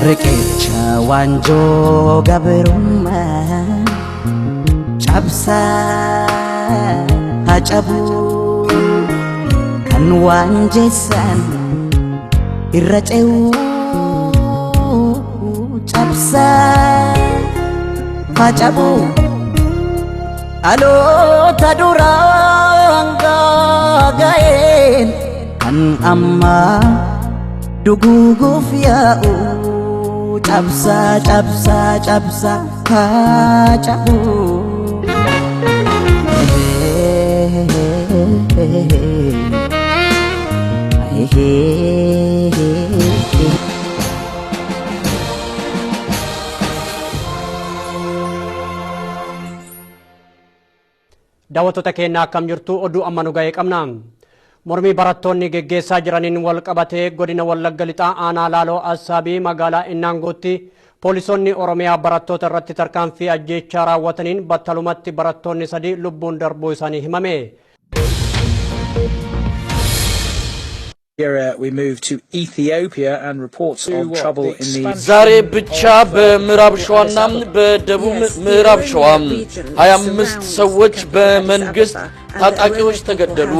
Riqicha wanjoo gabrummaa cabsaa hacabu kan wanjeessan irra ce'uu cabsaa hacabu aloota duraan gaaga'een kan ammaa duguuguuf yaa'u cabsaa cabsaa cabsaa hacabu daawwattoota keenya akkam jirtu oduu amma nu ga'ee qabna. Mormii barattoonni geggeessaa jiraniin wal qabatee godina Wallagga Lixaa aanaa Laaloo Assaabii magaalaa Innaangootti poolisoonni Oromiyaa barattoota irratti tarkaanfii ajjeechaa raawwataniin battalumatti barattoonni 3 lubbuun darbuu isaanii himame. We move to Ethiopia and reports of trouble in the ዛሬ ብቻ በምዕራብ ሸዋና በደቡብ ምዕራብ ሸዋ 25 ሰዎች በመንግስት ታጣቂዎች ተገደሉ።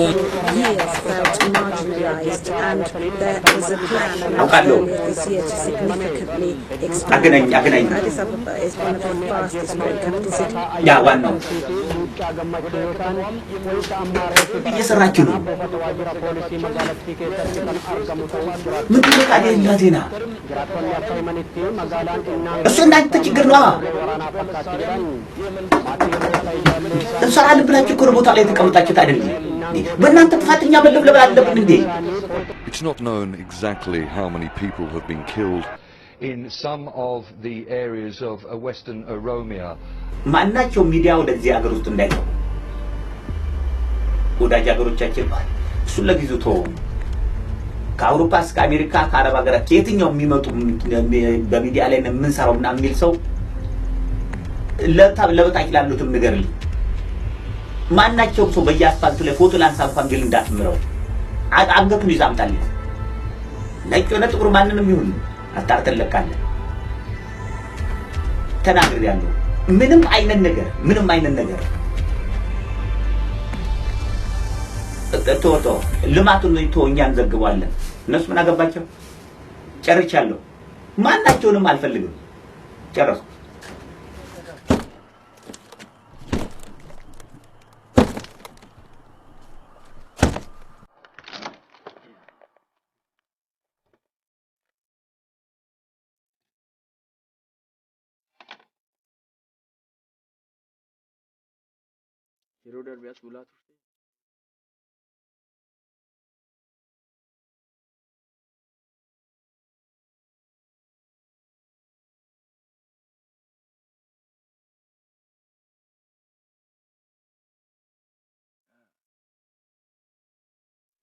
እየሰራችሁ ነው ምን ተቃደኝ እናቴና እሱ እናንተ ችግር ነው እንሰራለን ብላችሁ እኮ ቦታ ላይ ተቀምጣችሁ አይደል በእናንተ ጥፋተኛ መለብለብ አለብን እንዴ It's not known exactly how many people have been killed in some of the areas of Western Oromia. ማናቸው ሚዲያ ወደዚህ ሀገር ውስጥ እንዳይገቡ ወዳጅ ሀገሮቻችን ባል እሱ ለጊዜው ተው ከአውሮፓ እስከ አሜሪካ ከአረብ ሀገራት ከየትኛው የሚመጡ በሚዲያ ላይ ምን ሰራውና የሚል ሰው ለበታች ላሉትም ንገርልኝ ማናቸው ሰው በየአስፋልቱ ላይ ፎቶ ላንሳ እንኳን ቢል እንዳትምረው አንገቱን ይዛምጣል ነጭ ሆነ ጥቁር ማንንም ይሁን አጣርተለካለ ተናግር ያለው ምንም አይነት ነገር ተቶቶ ልማቱን እኛን ዘግቧለን እነሱ ምን አገባቸው ጨርቻለሁ ማናቸውንም አልፈልግም ጨረስኩ ሄሮደር ቢያስ ጉላቱ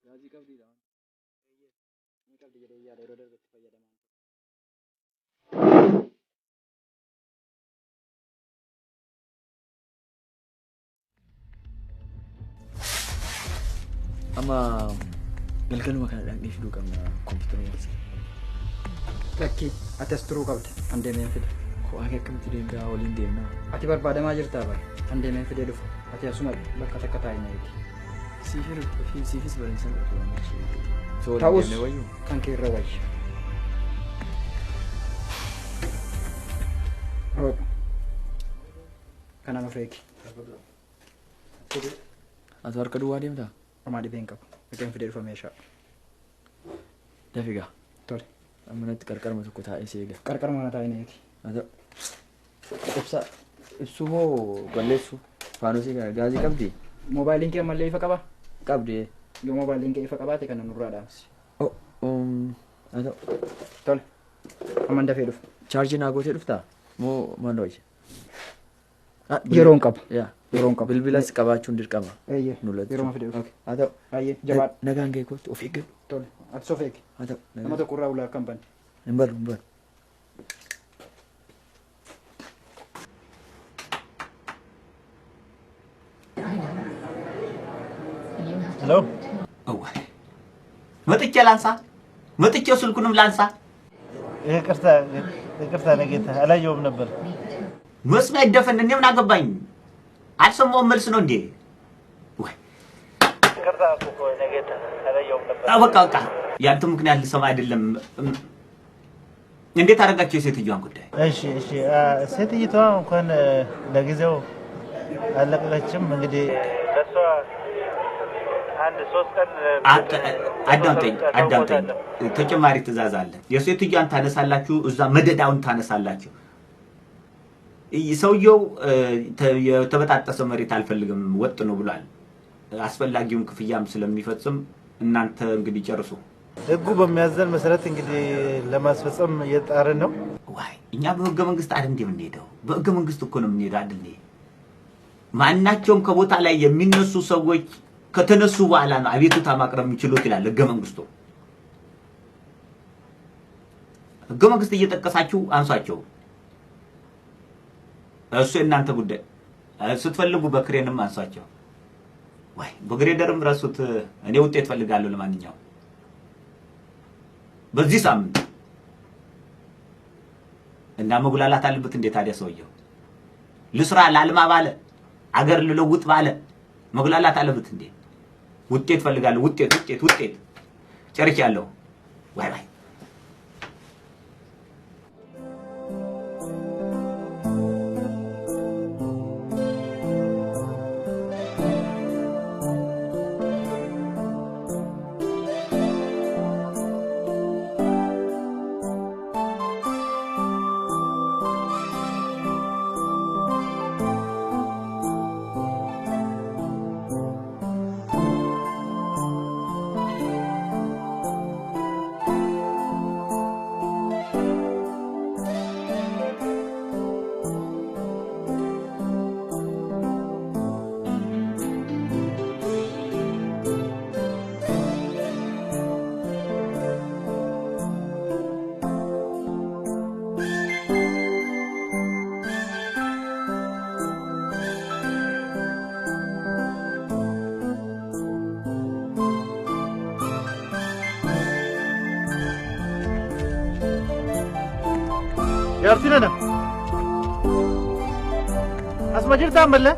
ጋዚ ቀብዲ ዳን ቀብዲ የደያ ሄሮደር በተፈየደ أما قلقلوا مكان الأنجليش دوك أما كمبيوتر يلسي لكي أتسترو قبل عندي من فيد خو أكيد كم تدين دا ولين دينا أتبار بعد ما جرت أبا عندي من فيد دفع أتي أسمع لك كتاين يدي سيفير في سيفيس بالإنسان تاوس كان كي رواج روب كان أنا فريكي أتوار كدوا ديم دا ما دي بينكم لكن في الانفورميشن دافيغا طول أما نتكرر ما تكو تاي سيغا كركر ما نتاي نيتي هذا تبص السومو قلسو فانوسي غازي كبدي موبايلين كي مالي فكبا كبدي يو موبايلين كي فكبا تكن نورا داس او هذا طول أما ندفع دف charge ناغوتي دفتا مو مانوج يرون كب يا يرون كب بالبلاس كباچون ديرقما ايه نولت يرون في دف اوكي هذا ايه جواب نغانغي كوت اوفيك طول اتسوفيك هذا لما تقرا ولا كمباني نمبر Hello? Oh. መጥቼ ላንሳ መጥቼ ስልኩንም ላንሳ ይቅርታ ነገታ አላየውም ነበር መስሚያ ይደፈን እኔ ምን አገባኝ አልሰማውም መልስ ነው እንዴ ወይ ይቅርታ እኮ ነገታ አላየውም ነበር በቃ ያንተ ምክንያት ልሰማ አይደለም እንዴት አደረጋችሁ የሴትዮዋን ጉዳይ እሺ ሴትዮዋ እንኳን ለጊዜው አለቀቀችም እንግዲህ ለሷ አንድ 3 ቀን አዳምጠኝ ተጨማሪ ትእዛዝ አለ የሴትዮዋን ታነሳላችሁ እዛ መደዳውን ታነሳላችሁ ሰውየው የተበጣጠሰ መሬት አልፈልግም ወጥ ነው ብሏል አስፈላጊውን ክፍያም ስለሚፈጽም እናንተ እንግዲህ ጨርሱ ህጉ በሚያዘን መሰረት እንግዲህ ለማስፈጸም እየጣርን ነው ዋይ እኛ በህገ መንግስት አይደል እንደምንሄደው በህገ መንግስት እኮ ነው የምንሄደው አይደል ማናቸውም ከቦታ ላይ የሚነሱ ሰዎች ከተነሱ በኋላ ነው አቤቱታ ማቅረብ የሚችሉት ይላል ህገ መንግስቱ ህገ መንግስት እየጠቀሳችሁ አንሷቸው እሱ እናንተ ጉዳይ ስትፈልጉ በክሬንም አንሷቸው ዋይ በግሬደርም ራሱት እኔ ውጤት ፈልጋለሁ ለማንኛውም በዚህ ሳምንት እና መጉላላት አለበት እንዴ ታዲያ ሰውየው ልስራ ላልማ ባለ አገር ልለውጥ ባለ መጉላላት አለበት እንዴ ውጤት ፈልጋለሁ ውጤት ጨርቻለሁ ዋይ يارتينا اسمع جرت اعمل له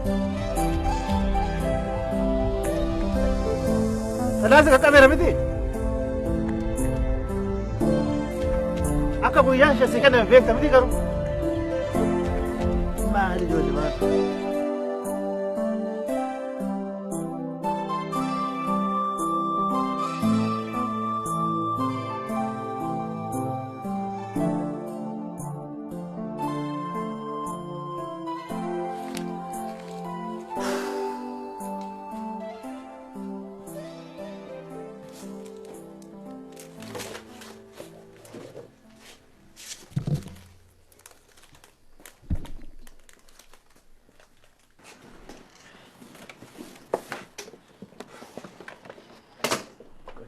لازم الكاميرا بدي اكبو ياشا سكنه في بيتك بدي قرب ما ادري جوجي ما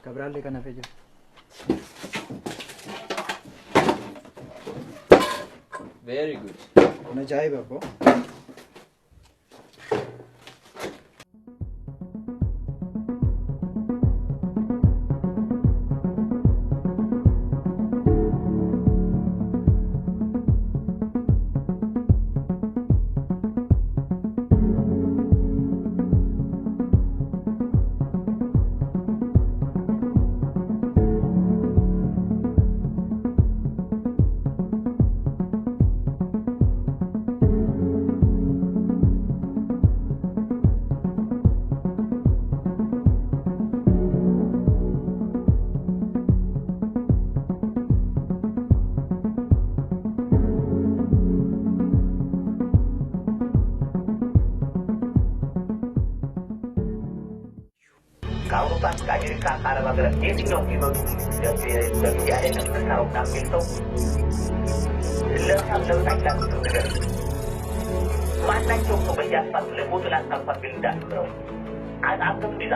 Cabral le canafe yo. Very good. Una chai babo. ከአውሮፓ እስከ አሜሪካ ከአረብ ሀገራት የትኛውም ቢመጡ በሚዲያ ላይ ተመካረው ናሚልተው ለሳም ለብታችላችሁ ነገር ማናቸውም ሰው በየአስፋልቱ ላይ ፎቶ ላንሳንኳን ቢል እንዳትምረው አጣብቅም ዲዛ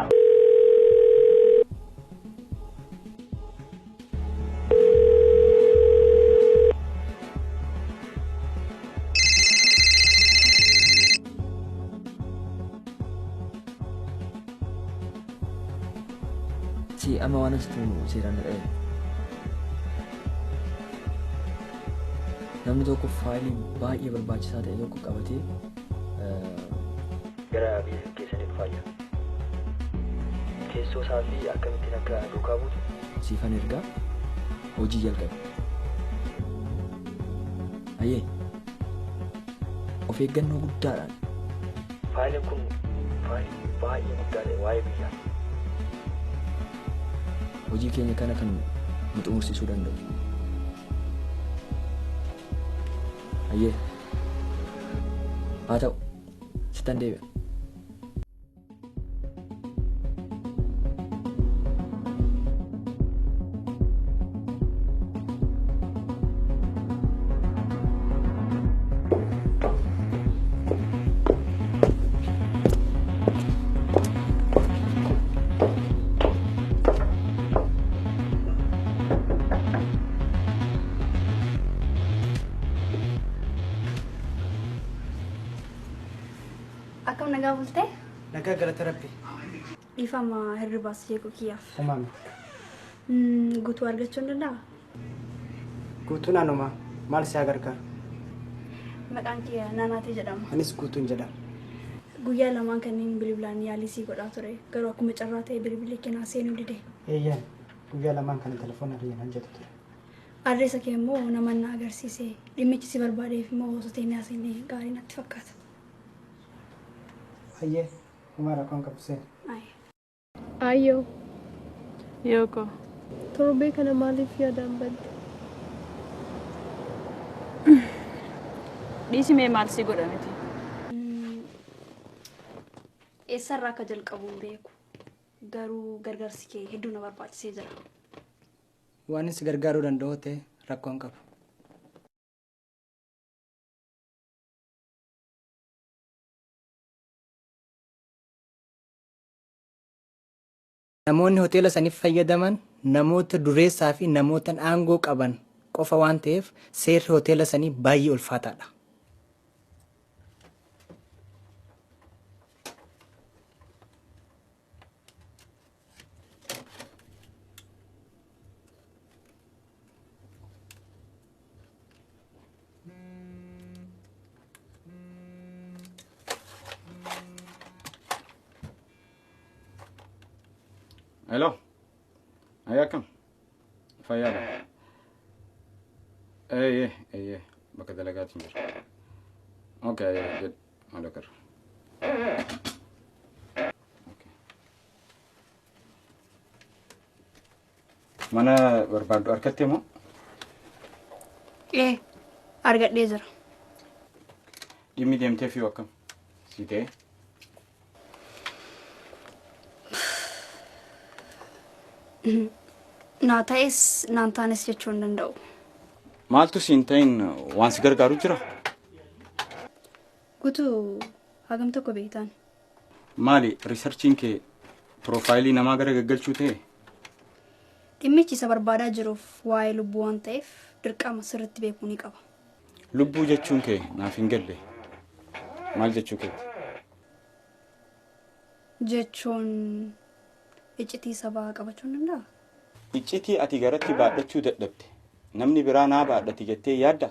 Si amma waan asitti seeraan dha'e. Namni tokko faayilii baay'ee barbaachisaa ta'e tokko qabatee gara biyya keessanii dhufaa jira. Teessoo isaa fi akkamittiin akka duukaa buutu siifan ergaa hojii jalqabe. Ayyee of eeggannoo guddaadhaan faayiliin kun faayilii baay'ee guddaa ta'e waa'ee biyyaa hojii keenya kana kan nu xumursiisuu danda'u. Ayyee haa ta'u sittan deebi'a. Akkam nagaa bultee? Nagaa galata rabbi. Dhiifama hirribaas jeequu kiyyaaf. Uumame. Guutuu argachuu hin danda'aa? Guutuu naanuma maal si gargaara? Maqaan kee Naanaatee jedhama. Anis guutuun jedhama. Guyyaa lamaan kanneen bilbilaan yaalii sii godhaa ture. Garuu akkuma carraa ta'e bilbilli keenyaa seenuu dide. Eeyyaan guyyaa lamaan kana telefoona riyyaan jedhu ture. Adreessa kee immoo nama na agarsiise. Dhimmichi si barbaadeef immoo osoo teenyaa seenee gaarii natti fakkaata. Ayyee Umaara kan qabsee. Ayyoo. Yoko. Torbee kana maaliif yaadaan badde? Dhiisimee maal si godhameti? Eessarraa akka jalqabu hin beeku. Garuu gargaarsi kee hedduu na barbaachisee jira. Waan si gargaaruu danda'u ta'e rakkoo hin qabu. Namoonni hoteela saniif fayyadaman namoota dureessaa fi namoota aangoo qaban qofa waan ta'eef seerri hoteela sanii baay'ee ulfaataadha. Hello. Ayakam. Fayyada. Bakka dalagaatiin jira. Okay, jed malakar. Okay. Mana barbaaddu harkatti moo? Argadhee jira. Dhimmi deemtee fi akkam? Si ta'e? Naa ta'es naan taanes jechuu hin danda'u. Maaltu siin ta'in waan si gargaaru jira? Guutuu hagam tokko beektaan. Maali riisarchiin kee piroofaayilii namaa gara gaggalchuu ta'e? Dhimmichi isa barbaadaa jiruuf waa'ee lubbuu waan ta'eef dirqama sirriitti beekuu ni qaba. Lubbuu jechuun kee naaf hin galle. Maal jechuu keeti? Jechuun iccitii sabaa qabachuu hin danda'a? Iccitii ati garatti baadhachuu dadhabde namni biraa naa baadhati jettee yaadda?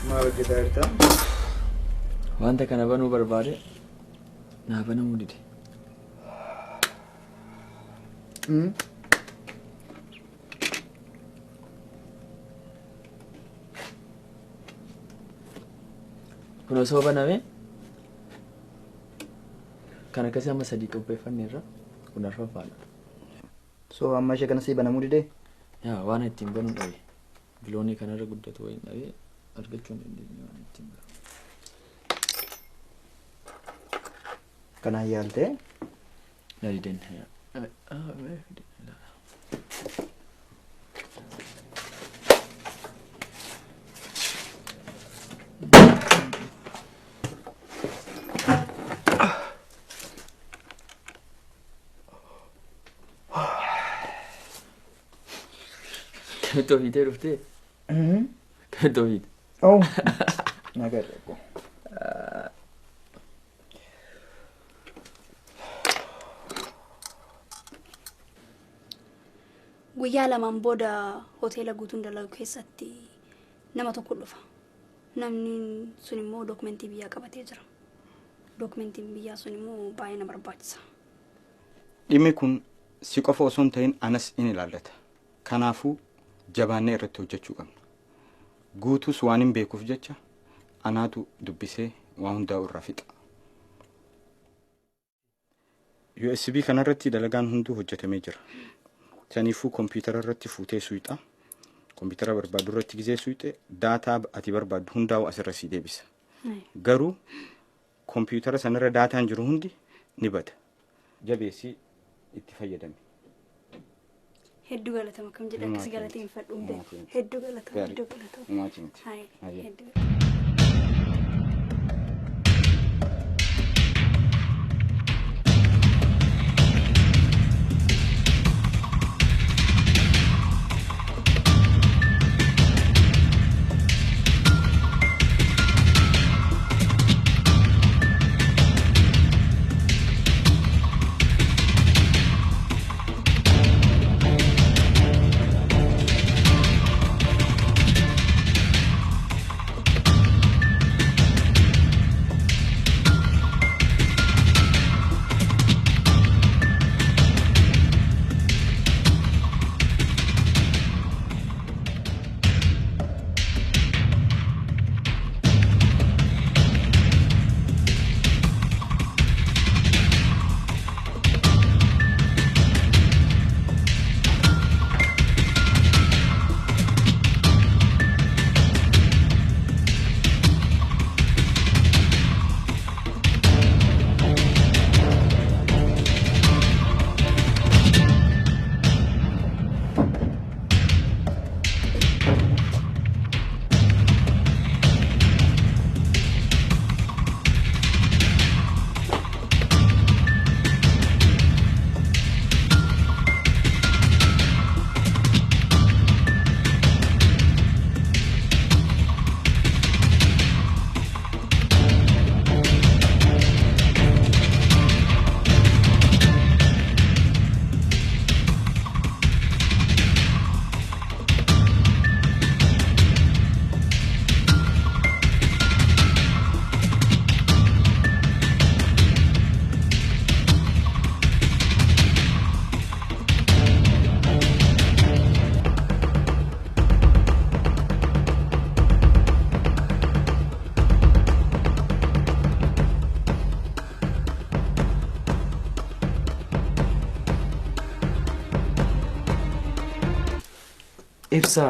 Maal hojjetaa jirta? Wanta kana banuu barbaade naa banamuu dide. Kun osoo baname kan akkasii amma sadii qopheeffanneerra Kun arfaffaadha. So amma ishee kana sii banamuu didee? Yaa waan ittiin banu dhabe. Biloonii kanarra guddatu wayiin dhabee argachuu hin dandeenye waan ittiin banu. Kanaan yaaltee? Daldeen. Kami fiitee dhuftee? Kami fiite? Oh, nagarra ko. Guyyaa lamaan booda hoteela guutuun dalagu keessatti nama tokko dhufa. Namni sun immoo dookumentii biyyaa qabatee jira. Dookumentiin biyyaa sun immoo baay'ee na barbaachisa. Dhimmi kun si qofa osoo hin ta'in anas in ilaallata. Kanaafuu jabaannee irratti hojjechuu qabna. Guutuus waan hin beekuuf jecha anaatu dubbisee waan hundaa irraa fixa. USB kanarratti dalagaan hunduu hojjetamee jira. Saniifuu kompiitara irratti fuutee suuxa. Kompiitara barbaadu irratti gizee suuxe daataa ati barbaadu hundaa'u asirra sii deebisa. Garuu kompiitara sanarra daataan jiru hundi ni bada. Jabeessii itti fayyadame. Hedduu galatama kam jedha akkas galateeffadhuun beeku. Hedduu galatama. Hedduu galatama. Hedduu galatama. Ibsa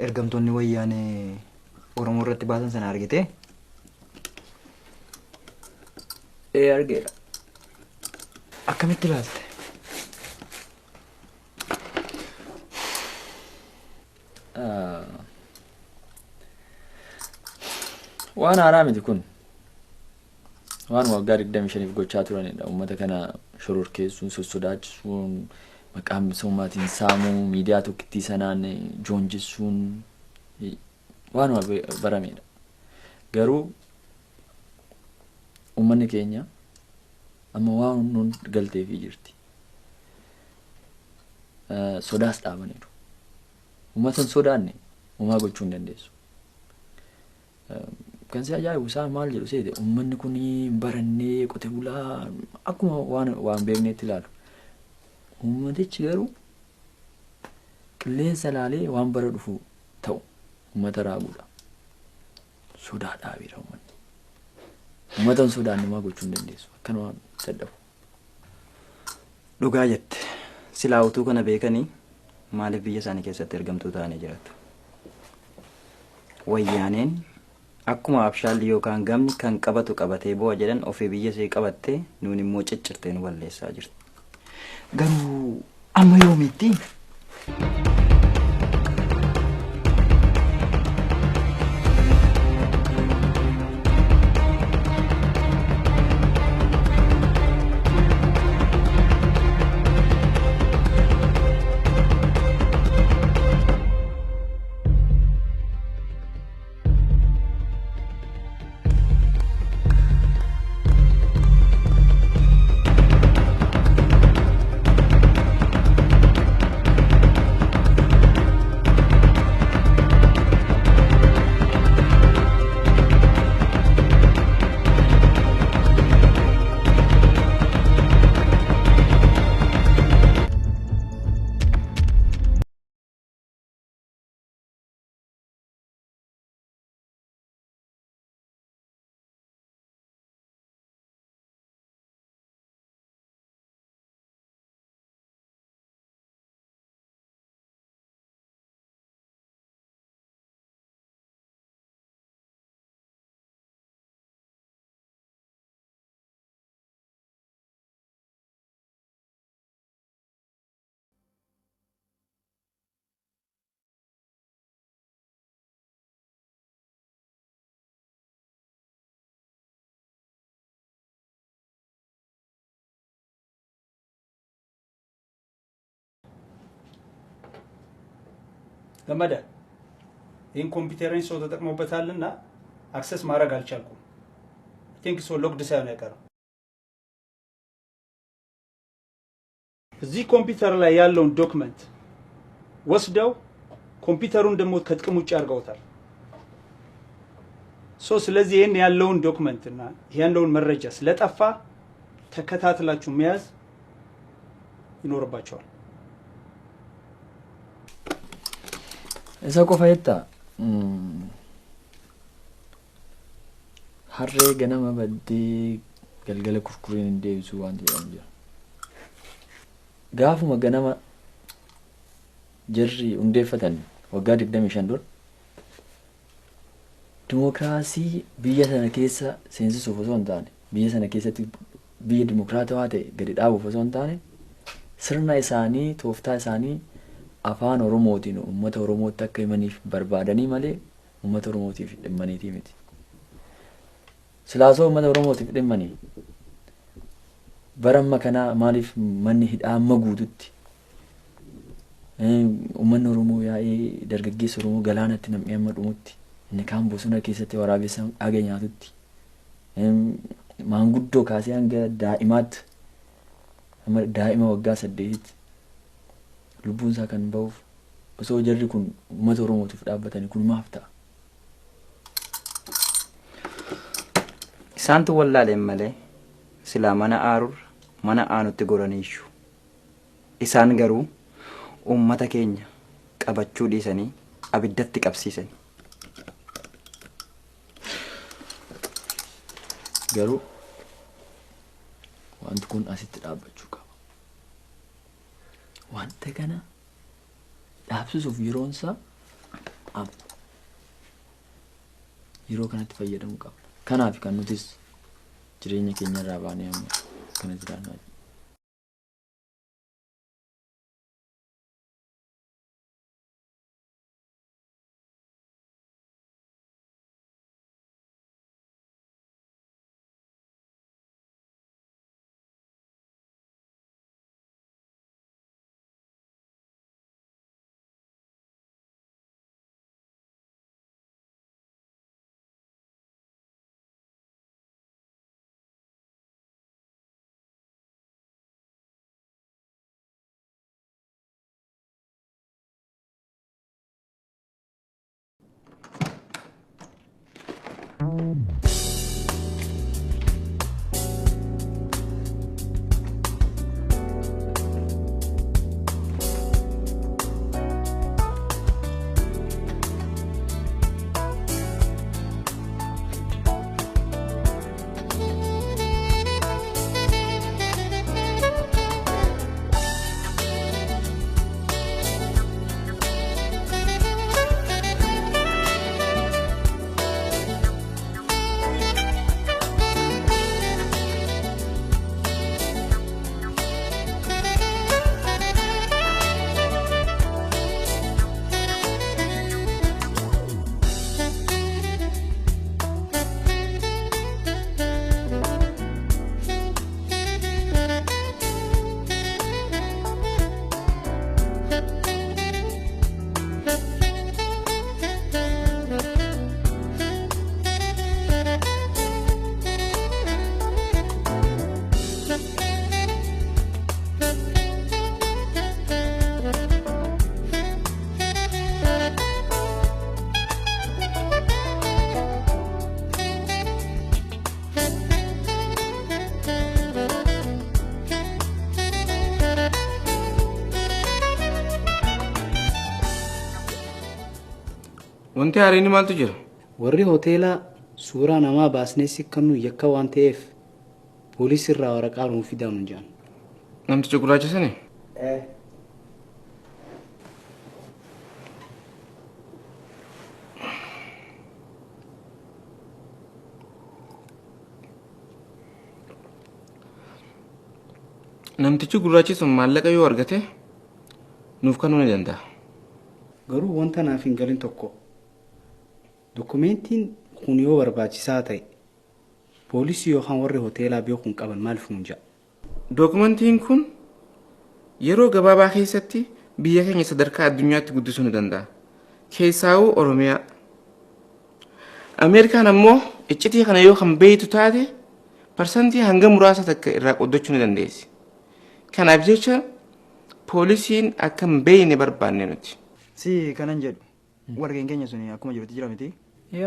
ergamtoonni wayyaanee Oromoo irratti baasan sana argite? Argeera. Akkamitti ilaalte? Waan haaraa miti kun. Waan waggaa 25 gochaa turanidha. Uummata kana shororkeessuun, sossodaachisuun, maqaan misoomaatiin saamuu, miidiyaa tokkittii sanaan joonjisuun waanuma baramedha. Garuu uummanni keenya amma waan nun galteefii jirti. Sodaas dhaabaniiru. Uummatan sodaanne uumaa gochuu hin dandeessu. Kan si ajaa'ibu isaan maal jedhu seete uummanni kun barannee qote bulaa akkuma waan beekneetti ilaalu. Uummatichi garuu qilleensa laalee waan bara dhufu ta'u uummata raaguudha. Sodaa dhaabeera uummanni. Uummatan sodaanne maa gochuu hin dandeessu. Akkana waan dadhabu. Dhugaa jette silaa utuu kana beekanii maaliif biyya isaanii keessatti ergamtuu ta'anii jiraatu. Wayyaaneen akkuma abshaalli yookaan gamni kan qabatu qabatee bu'a jedhan ofii biyya isee qabattee nuun immoo ciccirtee nu balleessaa jirti. Garuu amma yoomitti? ገመደ ይህን ኮምፒውተርን ሰው ተጠቅሞበታልና አክሰስ ማድረግ አልቻልኩም። ቲንክ ሶ ሎክድ ሳይሆን አይቀርም። እዚህ ኮምፒውተር ላይ ያለውን ዶክመንት ወስደው ኮምፒውተሩን ደግሞ ከጥቅም ውጭ አድርገውታል። ስለዚህ ይህን ያለውን ዶክመንት እና ያለውን መረጃ ስለጠፋ ተከታትላችሁ መያዝ ይኖርባቸዋል። Isa qofa jetta harree ganama baddee galgala kurkuriin hin deebisu waan jedhamu jira. Gaafuma ganama jarri hundeeffatan waggaa 25 dura dimokiraasii biyya sana keessa seensisuuf osoo hin taane biyya sana keessatti biyya dimokiraatawaa ta'e gadi dhaabuuf osoo hin taane sirna isaanii tooftaa isaanii afaan oromootiin uummata oromootti akka himaniif barbaadanii malee uummata oromootiif dhimmaniitii miti. Silaasoo uummata oromootiif dhimmanii baramma kanaa maaliif manni hidhaa amma guututti uummanni oromoo yaa'ee dargaggeessa oromoo galaanatti nam'ee amma dhumutti inni kaan bosona keessatti waraabessa dhaga nyaatutti maanguddoo kaasee hanga daa'imaatti daa'ima waggaa 8 lubbuun isaa kan ba'uuf osoo jarri kun uummata oromootiif dhaabbatanii kun maaf ta'a? Isaantu wallaaleen malee silaa mana aarur mana aanutti goraniishu. Isaan garuu uummata keenya qabachuu dhiisanii abiddatti qabsiisanii. Garuu wanti kun asitti dhaabbachuu qaba. Wanta kana dhaabsisuuf yeroon isaa amma yeroo kanatti fayyadamuu qaba. Kanaaf kan nutis jireenya keenya irraa baanee amma kana jiraannaa. Wanti haariin maaltu jira? Warri hoteelaa suuraa namaa baasnee sikkannu yakka waan ta'eef poolisii irraa waraqaa nuuf fidaa nu jedhan. Namticha gurraacha sani? Namtichi gurraachi sun maallaqa yoo argate nuuf kennuu ni danda'a. Garuu wanta naaf hin galin tokko dokumentiin kun yoo barbaachisaa ta'e poolisii yookaan warri hoteelaa beekuun qaban maal fuunja? Dokumentiin kun yeroo gabaabaa keessatti biyya keenya sadarkaa addunyaatti guddisuu ni danda'a. Keessaawuu Oromiyaa. Ameerikaan ammoo iccitii kana yoo kan beeytu taate parsantii hanga muraasa takka irraa qoddachuu ni dandeessi. Kanaaf jecha poolisiin akka hin beeyne barbaanne nuti. Si kanan jedhu warreen keenya suni akkuma jirutti jira miti?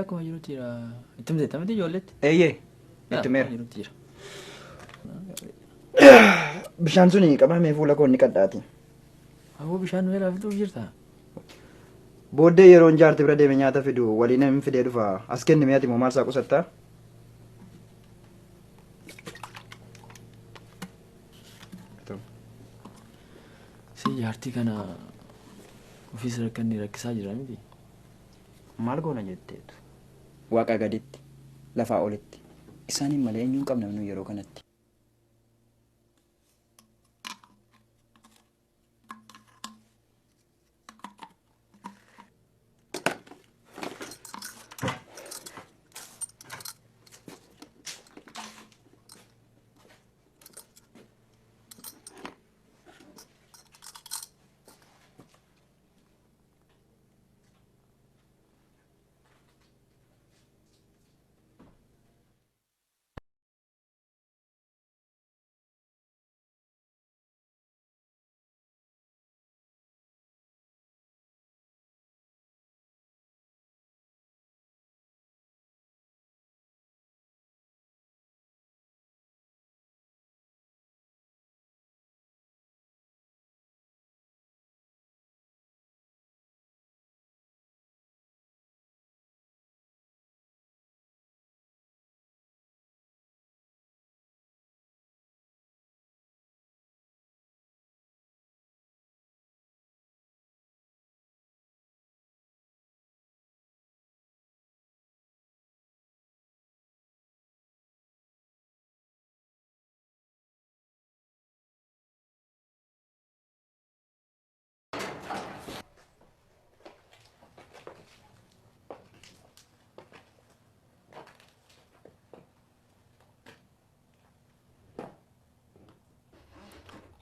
Akkuma jirutti jira. Itti miteetta miti ijoolletti? Eeyyee. Itti meera. Bishaan suni qabamee fuula koo ni qadhaati. Aboo bishaan meeraa fixuuf jirta? Booddee yeroo jaarti bira deeme nyaata fidu waliin namni fidee dhufa. As kenni mi'aati moo maal isaa qusattaa? Si jaartii kana ofiis rakkanni rakkisaa jira miti? Maal goona jetteetu? Waaqa gaditti, lafaa olitti. Isaaniin malee eenyuun qabna nu yeroo kanatti.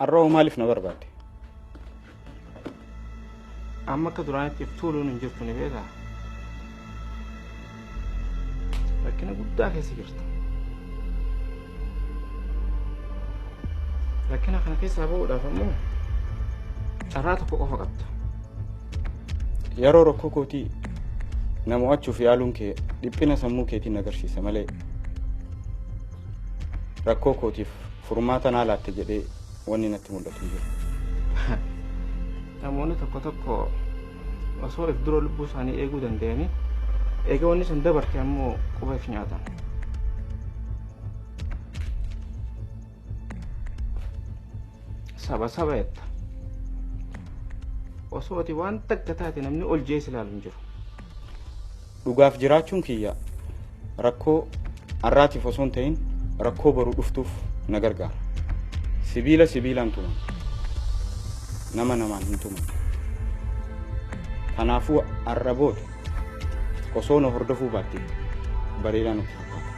Arroo maaliif na barbaadde? Amma akka duraanitti tuuluun hin jirtu ni beektaa? Rakkina guddaa keessa jirta. Rakkina kana keessaa bahuudhaaf ammoo carraa tokko qofa qabda. Yeroo rakkoo kootii na mo'achuuf yaaluun kee dhiphina sammuu keetiin agarsiisa malee rakkoo kootiif furmaata naa laatte jedhee wanni natti mul'atu hin jiru. Namoonni tokko tokko osoo if dura lubbuu isaanii eeguu danda'anii eega wanni sun dabarte ammoo quba if nyaatan. Saba saba jetta. Osoo ati waan takka taate namni ol jees ilaalu hin jiru. Dhugaaf jiraachuun kiyya rakkoo har'aatiif osoo hin ta'in rakkoo baruu dhuftuuf na gargaara. Sibiila sibiilaan tuman. Nama namaan hin tuman. Kanaafuu har'a booda osoo na hordofuu baatte bareedaa nutti fakkaata.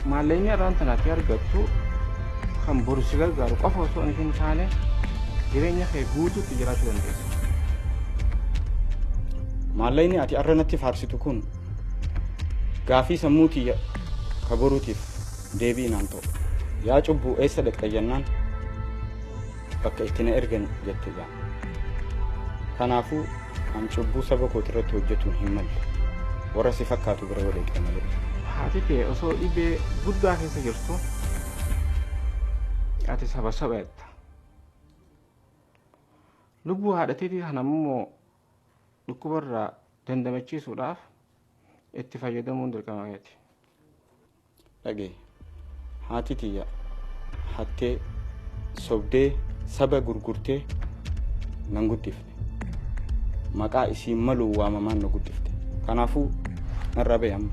Maallaqni har'aan tanaatti argattu kan boru si gargaaru qofa osoo hin taane jireenya kee guutuutti jiraachuu dandeessa. Maallaqni ati har'a natti faarsitu kun gaafii sammuu kiyya ka boruutiif deebii naan ta'u. Yaa cubbuu eessa dhaqxa jennaan bakka itti na ergan jette gaa. Kanaafuu an cubbuu saba kooti irratti hojjetuun hin malle. Warra si fakkaatu bira yoo dhaqxe malee. Haati kee osoo dhibee guddaa keessa jirtu ati saba saba jetta. Lubbuu haadhateetii kana immoo dhukkubarraa dandamachiisuudhaaf itti fayyadamuun dirqama keeti. Dhagee haati tiyya hattee sobdee saba gurgurtee nan guddifte. Maqaa isiin maluu waamamaan na guddifte. Kanaafuu narra ba'e amma.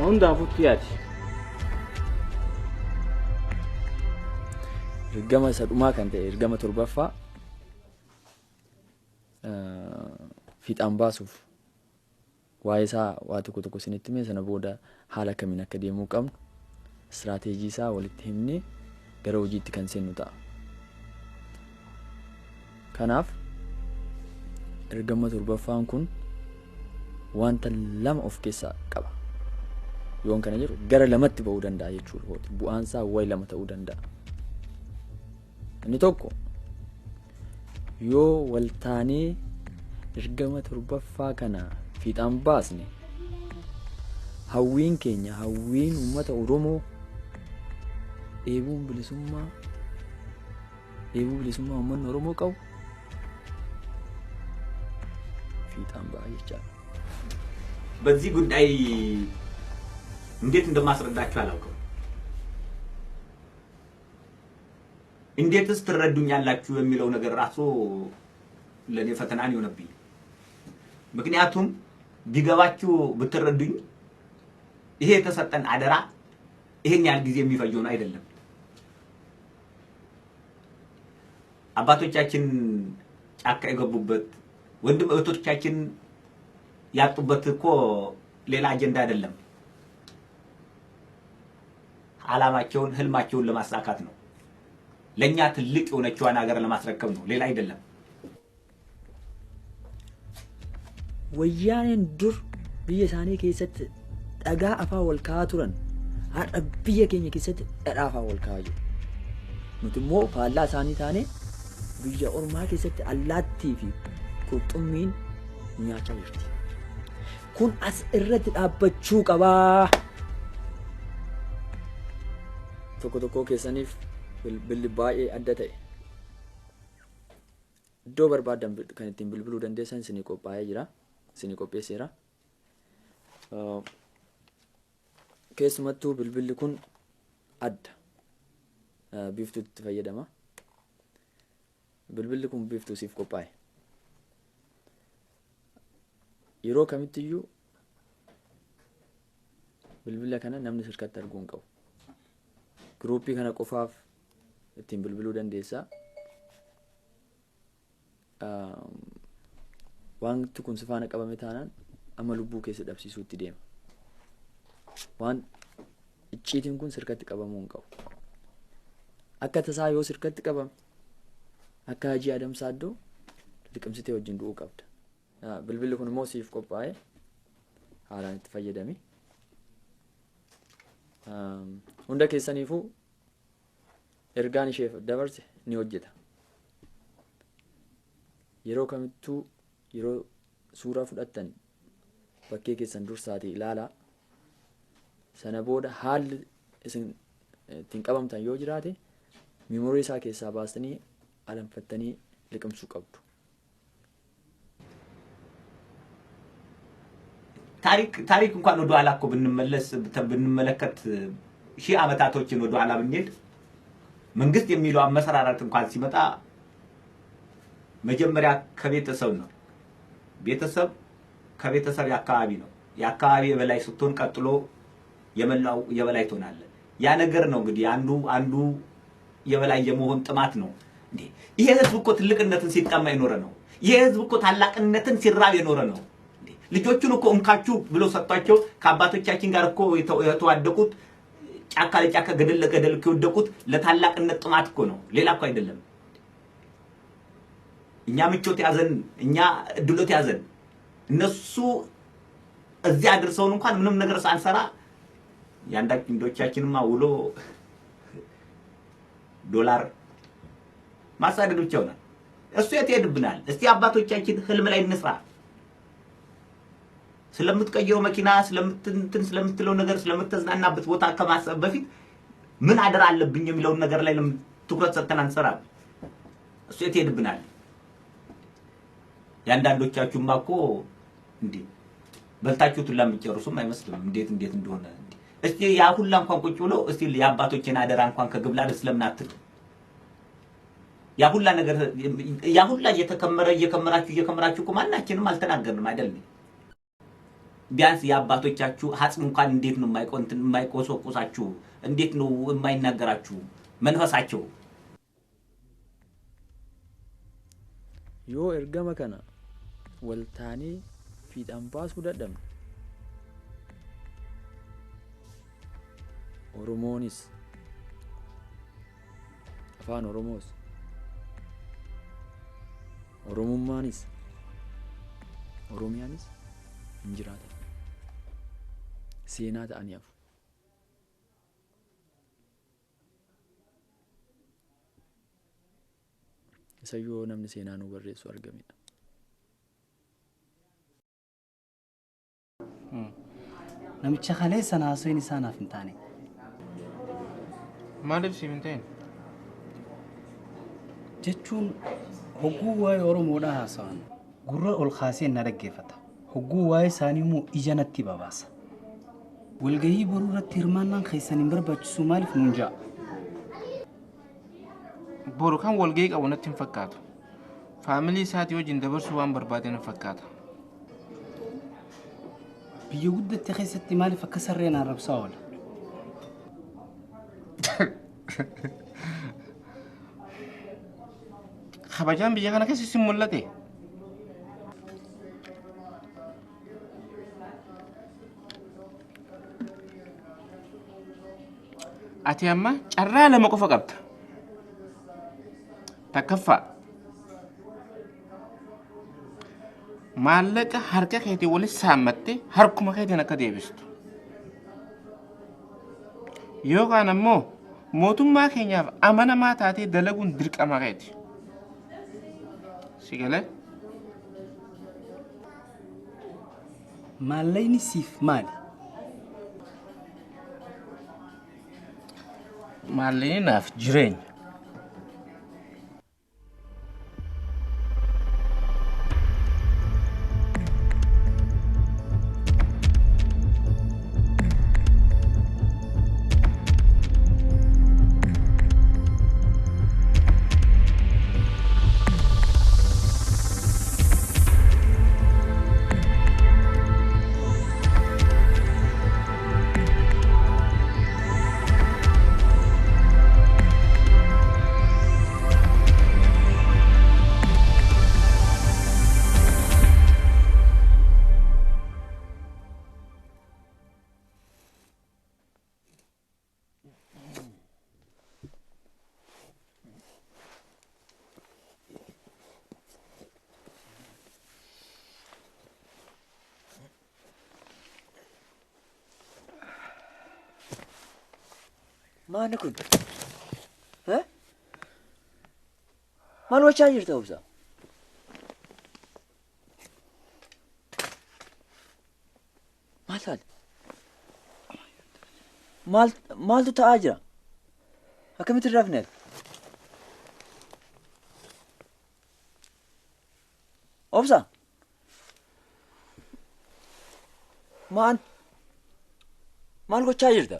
Hundaafuu yaati. Ergama isa dhumaa kan ta'e ergama torbaffaa fiixaan baasuuf waa'ee isaa waa tokko isinitti himee sana booda haala kamiin akka deemuu qabnu istiraateejii isaa walitti himnee gara hojiitti kan seennu ta'a. Kanaaf ergama torbaffaan kun wanta lama of keessaa qaba. Yoon kana jedhu gara lamatti ba'uu danda'a jechuudha. Bu'aan isaa wayi lama ta'uu danda'a. Inni tokko yoo waltaanee ergama torbaffaa kana fiixaan baasne hawwiin keenya hawwiin uummata Oromoo eebuun bilisummaa uummanni Oromoo qabu fiixaan ba'a jechaadha. በዚህ ጉዳይ እንዴት እንደማስረዳችሁ አላውቅም። እንዴትስ ትረዱኛላችሁ የሚለው ነገር ራሱ ለኔ ፈተና ነው የሆነብኝ። ምክንያቱም ቢገባችሁ ብትረዱኝ ይሄ የተሰጠን አደራ ይሄን ያህል ጊዜ የሚፈጀው አይደለም። አባቶቻችን ጫካ የገቡበት ወንድም እህቶቻችን ያጡበት እኮ ሌላ አጀንዳ አይደለም። ዓላማቸውን ህልማቸውን ለማሳካት ነው። ለኛ ትልቅ የሆነችዋን ሀገር ለማስረከብ ነው፣ ሌላ አይደለም። ወያኔን ዱር biyya isaanii keessatti dhagaa afaan wal kaa'aa turan har'a biyya keenya keessatti dhadhaa afaan wal kaa'aa jiru. Nuti immoo faallaa isaanii taanee biyya ormaa keessatti allaattii fi qurxummiin nyaachaa jirti. Kun as irratti dhaabbachuu qabaa. Tokko keessaniif bilbilli baay'ee adda ta'e. Iddoo barbaadan kan ittiin bilbiluu dandeessan isinii qophaa'ee jira. Isinii qopheesseera. Keessumattuu bilbilli kun adda. Biiftuutti itti fayyadama. Bilbilli kun biiftuu siif qophaa'e. Yeroo kamittiyyuu bilbila kana namni sirkatti arguu hin qabu. Gruupii kana qofaaf ittiin bilbiluu dandeessa. Wanti kun si faana qabame taanaan amma lubbuu keessa dhabsiisuutti deema. Waan icciitiin kun sirkatti qabamuu hin qabu. Akka tasaa yoo sirkatti qabame akka Hajii Adamsaa Addoo liqimsitee wajjin du'uu qabda. Bilbilli kun immoo siif qophaa'ee haalaan itti fayyadami. Hunda keessaniifuu ergaan isheef dabarse ni hojjeta. Yeroo kamittuu yeroo suuraa fudhattan bakkee keessan dursaatii ilaalaa. Sana booda haalli isin ittiin qabamtan yoo jiraate miimoorii isaa keessaa baastanii alanfattanii liqimsuu qabdu. ታሪክ እንኳን ወደ ኋላ እኮ ብንመለከት ሺህ ዓመታቶችን ወደ ኋላ ብንሄድ መንግስት የሚለው አመሰራራት እንኳን ሲመጣ መጀመሪያ ከቤተሰብ ነው። ቤተሰብ ከቤተሰብ ያካባቢ ነው። ያካባቢ የበላይ ስትሆን ቀጥሎ የመላው የበላይ ትሆናለህ። ያ ነገር ነው እንግዲህ አንዱ የበላይ የመሆን ጥማት ነው እንዴ። ይሄ ህዝብ እኮ ትልቅነትን ሲጠማ የኖረ ነው። ይሄ ህዝብ እኮ ታላቅነትን ሲራብ የኖረ ነው። ልጆቹን እኮ እንካችሁ ብሎ ሰጣቸው። ከአባቶቻችን ጋር እኮ የተዋደቁት ጫካ ለጫካ ገደል ለገደል ከወደቁት ለታላቅነት ጥማት እኮ ነው፣ ሌላ እኮ አይደለም። እኛ ምቾት ያዘን፣ እኛ እድሎት ያዘን። እነሱ እዚያ አድርሰውን እንኳን ምንም ነገር ሳንሰራ ያንዳንዶቻችንማ ውሎ ዶላር ማሳደድ ብቻ ሆነ። እሱ የት ሄድብናል? እስቲ አባቶቻችን ህልም ላይ እንስራ። ስለምትቀይረው መኪና ስለምትለው ነገር ስለምትዝናናበት ቦታ ከማሰብ በፊት ምን አደራ አለብኝ የሚለውን ነገር ላይ ትኩረት ሰጥተን አንሰራም። እሱ የት ሄድብናል? ያንዳንዶቻችሁማ እኮ እንዴ በልታችሁት ለምትጨርሱም አይመስልም እንዴት እንደሆነ። እስቲ ያ ሁላ እንኳን ቁጭ ብሎ እስቲ የአባቶችን አደራ እንኳን ከግብ ላይ ስለምን አትሉ? ያ ሁላ ነገር ያ ሁላ እየከመራችሁ እኮ ማናችንም አልተናገርንም አይደል? ቢያንስ የአባቶቻችሁ ሀጽም እንኳን እንዴት ነው የማይቆሰቁሳችሁ? እንዴት ነው የማይናገራችሁ መንፈሳቸው? yoo ergama kana waltaanii fiixaan baasuu dadhabne oromoonis afaan oromoos oromummaanis oromiyaanis hin jiraatan seenaa ta'anii hafu. isa yoo namni seenaa nu barreessu argamedha. Namicha kaleessa naasoo isaa naaf hin taane. Maaliif siif hin ta'in? Jechuun hogguu waa'ee Oromoodhaa haasa'an gurra ol kaasee na dhaggeeffata. Hogguu waa'ee isaanii immoo ija natti babaasa. Walgahii boruu irratti hirmaannaan keessan hin barbaachisu maaliif nuun ja'a? Boru kan walgahii qabu natti hin fakkaatu. Faamilii isaatii wajjin dabarsuu waan barbaade na fakkaata. Biyya guddatte keessatti maaliif akka sarreen arrabsaa oola? Kabajaan biyya kana keessa isin mul'ate. Ati amma carraa lama qofa qabda. Takkaffaa maallaqa harka keetii walitti saammattee harkuma keetiin akka deebistu. Yookaan ammoo mootummaa keenyaaf amanamaa taatee dalaguun dirqama keeti. Si galee? Maallaqni siif maali? Maallaqni naaf jireenya. Mana kun? Maal wachaa jirta obsa? Maal taate? Maaltu ta'aa jira? Akkamitti hin rafneef? Obsa? Maal gochaa jirta?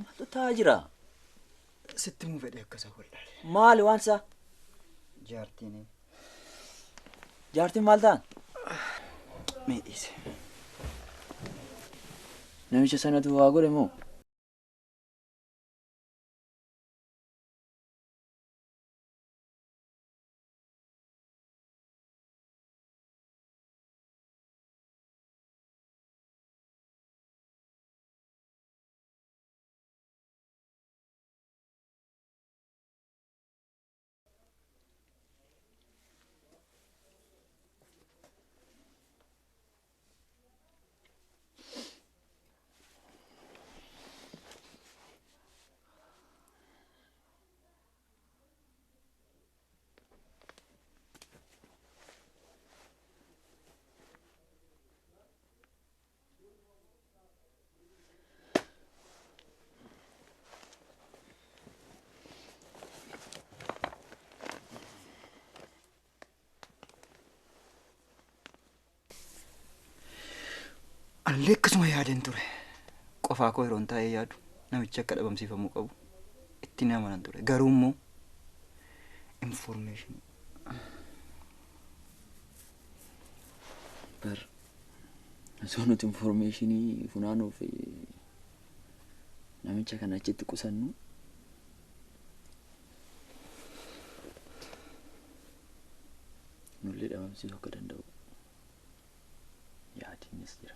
Maaltu ta'aa jira? Sitti muu fedhe akkasa wallaale. Maali waan isaa? Jaartiin. Jaartiin maal ta'an? Miidhise. Namicha sanatu waa godhe moo? Allee akkasuma yaadeen ture. Qofaa koo yeroon taa'ee yaadu namichi akka dhabamsiifamuu qabu itti nama nan ture. Garuu immoo information bar osoo nuti informationii funaanuuf namicha kana achitti qusannu nullee dhabamsiisuu akka danda'u yaadiinis jira.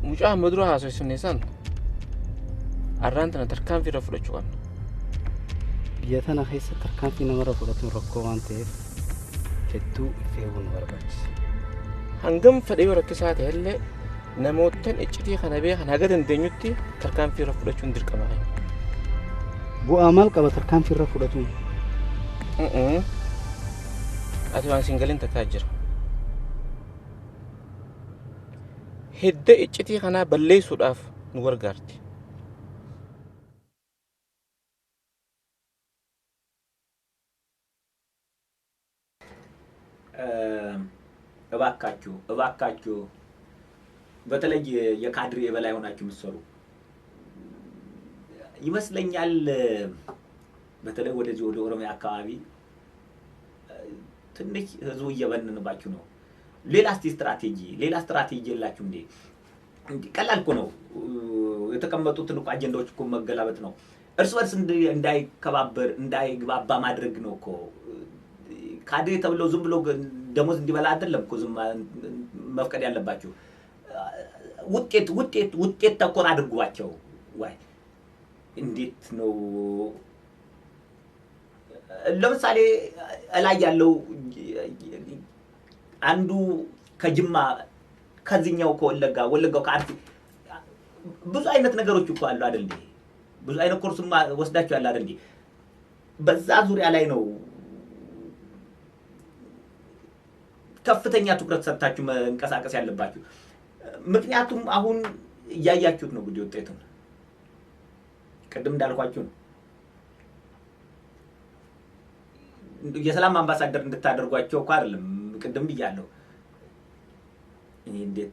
Mucaa amma dura haasofsiifne san arraan tana tarkaanfii irra fudhachuu qabna. Biyya tana keessa tarkaanfii namarra fudhatuun rakkoo waan ta'eef hedduu itti eeguun nu barbaachisa. Hangam fedhee yoo rakkisaa ta'e illee namootaan iccitii kana beekan haga dandeenyutti tarkaanfii irra fudhachuun dirqama. Bu'aa maal qaba tarkaanfii irra fudhatuun? Ati waan siin galiin takkaa jira. Hidda iccitii kanaa balleessuudhaaf nu gargaarti. እባካችሁ በተለይ የካድሬ የበላይ ሆናችሁ የምትሰሩ ይመስለኛል። በተለይ ወደዚህ ወደ ኦሮሚያ አካባቢ ትንሽ ህዝቡ እየበነነባችሁ ነው። ሌላ ስትራቴጂ የላችሁ እንዴ? ቀላል እኮ ነው። የተቀመጡትን እኮ አጀንዳዎች እኮ መገላበጥ ነው። እርስ በርስ እንዳይግባባ ማድረግ ነው እኮ። ካድሬ ተብለው ዝም ብሎ ደሞዝ እንዲበላ አይደለም እኮ ዝም መፍቀድ ያለባችሁ። ውጤት ተኮር አድርጓቸው። ወይ እንዴት ነው? ለምሳሌ እላይ ያለው አንዱ ከጅማ ከዚህኛው ወለጋው ከአርሲ ብዙ አይነት ነገሮች እኮ አሉ አይደል እንዴ? ብዙ አይነት ኮርስማ ወስዳችሁ ያለ አይደል እንዴ? በዛ ዙሪያ ላይ ነው ከፍተኛ ትኩረት ሰጥታችሁ መንቀሳቀስ ያለባችሁ። ምክንያቱም አሁን እያያችሁት ነው ጉዳይ ውጤቱን። ቅድም እንዳልኳችሁ ነው የሰላም አምባሳደር እንድታደርጓቸው እኮ አይደለም። ቅድም ብያለሁ። እኔ እንዴት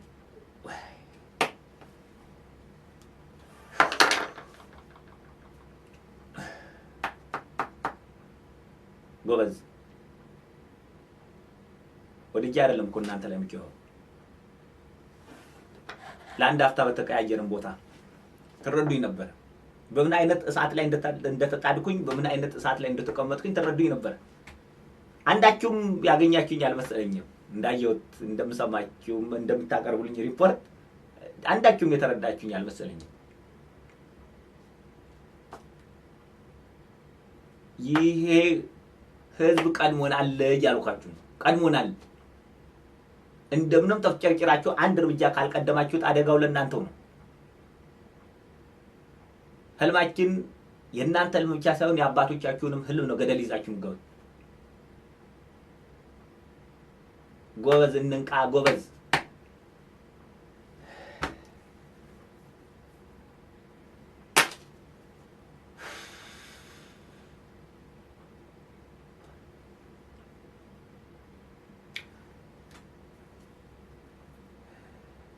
ጎበዝ ወዲያ አይደለም እኮ እናንተ ላይ የምትጮኸው። ለአንድ አፍታ በተቀያየርን ቦታ ትረዱኝ ነበር። በምን አይነት እሳት ላይ እንደተጣድኩኝ በምን አይነት እሳት ላይ እንደተቀመጥኩኝ ትረዱኝ ነበር። አንዳችሁም ያገኛችሁኝ አልመሰለኝም። እንዳየሁት እንደምሰማችሁም እንደምታቀርቡልኝ ሪፖርት አንዳችሁም የተረዳችሁኝ አልመሰለኝም። ይሄ ህዝብ ቀድሞናል እያልኳችሁ ነው። ቀድሞናል። እንደምንም ተፍጨርጭራችሁ አንድ እርምጃ ካልቀደማችሁት አደጋው ለእናንተው ነው። ህልማችን የእናንተ ህልም ብቻ ሳይሆን የአባቶቻችሁንም ህልም ነው ገደል ይዛችሁ የምትገቡት። ጎበዝ እንንቃ፣ ጎበዝ።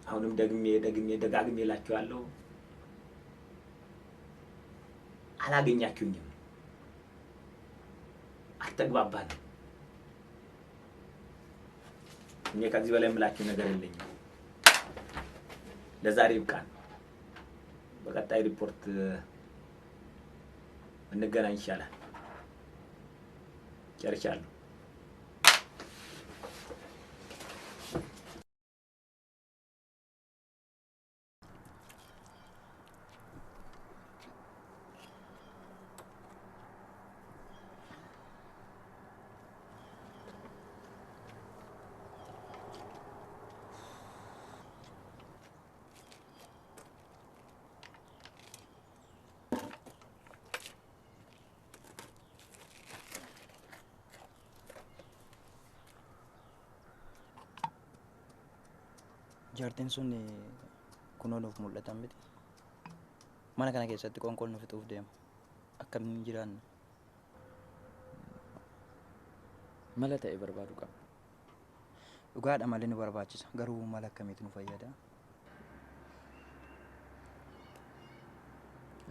አሁንም ደጋግሜ እላችኋለሁ፣ አላገኛችሁኝም፣ አልተግባባንም። እኔ ከዚህ በላይ የምላችሁ ነገር የለኝም። ለዛሬ ይብቃን። በቀጣይ ሪፖርት እንገናኝ ይሻላል። ጨርሻለሁ። Jaartiin sun kunoo nuuf mul'atan miti. Mana kana keessatti qoonqoon nu fixuuf deema. Akkamiin jiraanna? Mala ta'e barbaadu qaba. Dhugaadha malee nu barbaachisa. Garuu mala akkamiitu nu fayyada?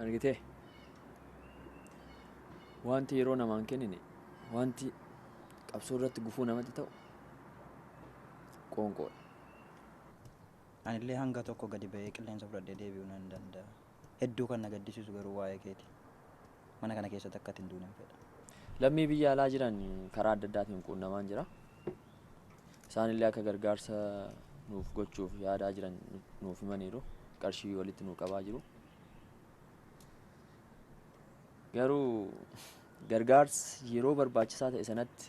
Argitee wanti yeroo namaan kennine wanti qabsoo irratti gufuu namatti ta'u qoonqoodha. Anillee hanga tokko gadi ba'ee qilleensa fudhadhee deebi'uu nan danda'a. Hedduu kan na gaddisiisu garuu waa'ee keeti. Mana kana keessatti akka ittiin duunen fedha. Lammii biyya alaa jiran karaa adda addaatiin quunnamaan jira. Isaanillee akka gargaarsa nuuf gochuuf yaadaa jiran nuuf himaniiru. Qarshii walitti nuu qabaa jiru. Garuu gargaarsi yeroo barbaachisaa ta'e sanatti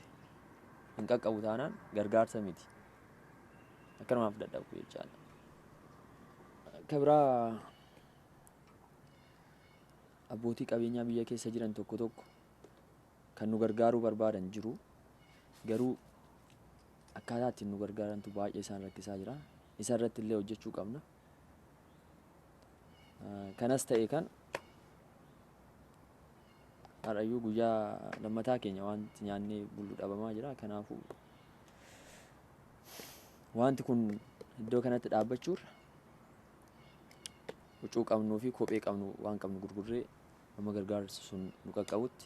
hin qaqqabu taanaan gargaarsa miti. Akkanumaaf dadhabu jechaadha. Akka biraa abbootii qabeenyaa biyya keessa jiran tokko tokko kan nu gargaaruu barbaadan jiru. Garuu akkaataa ittiin nu gargaarantu baay'ee isaan rakkisaa jira. Isa irratti illee hojjechuu qabna. Kanas ta'e kan har'ayyuu guyyaa lammataa keenya wanti nyaannee bullu dhabamaa jira. Kanaafuu wanti kun iddoo kanatti dhaabbachuurra huccuu qabnuu fi kophee qabnu waan qabnu gurgurree amma gargaarsi sun nu qaqqabutti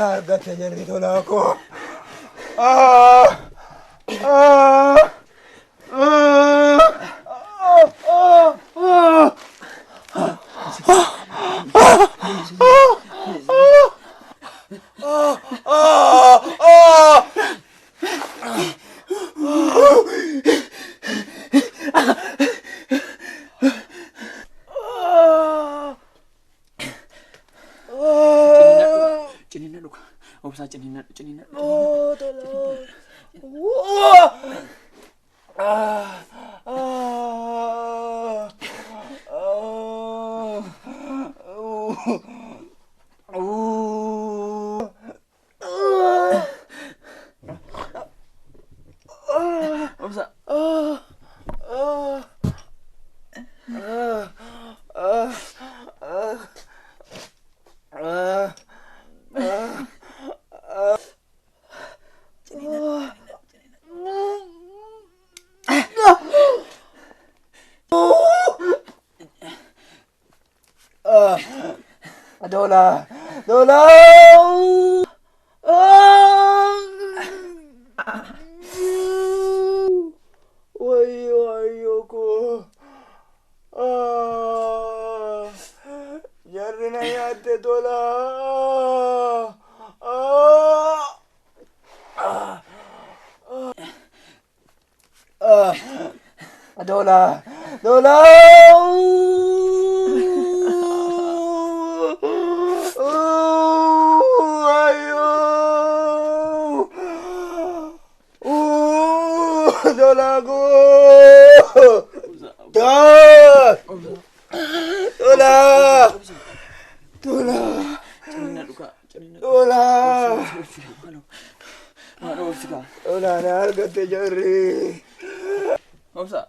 Argate jarrito lako. Dola. Wayo ko. Jarri na yaate dola. Dola! Ayo! Dola ko! Dola! Dola! Dola! Dola na argate jari. Hamsa.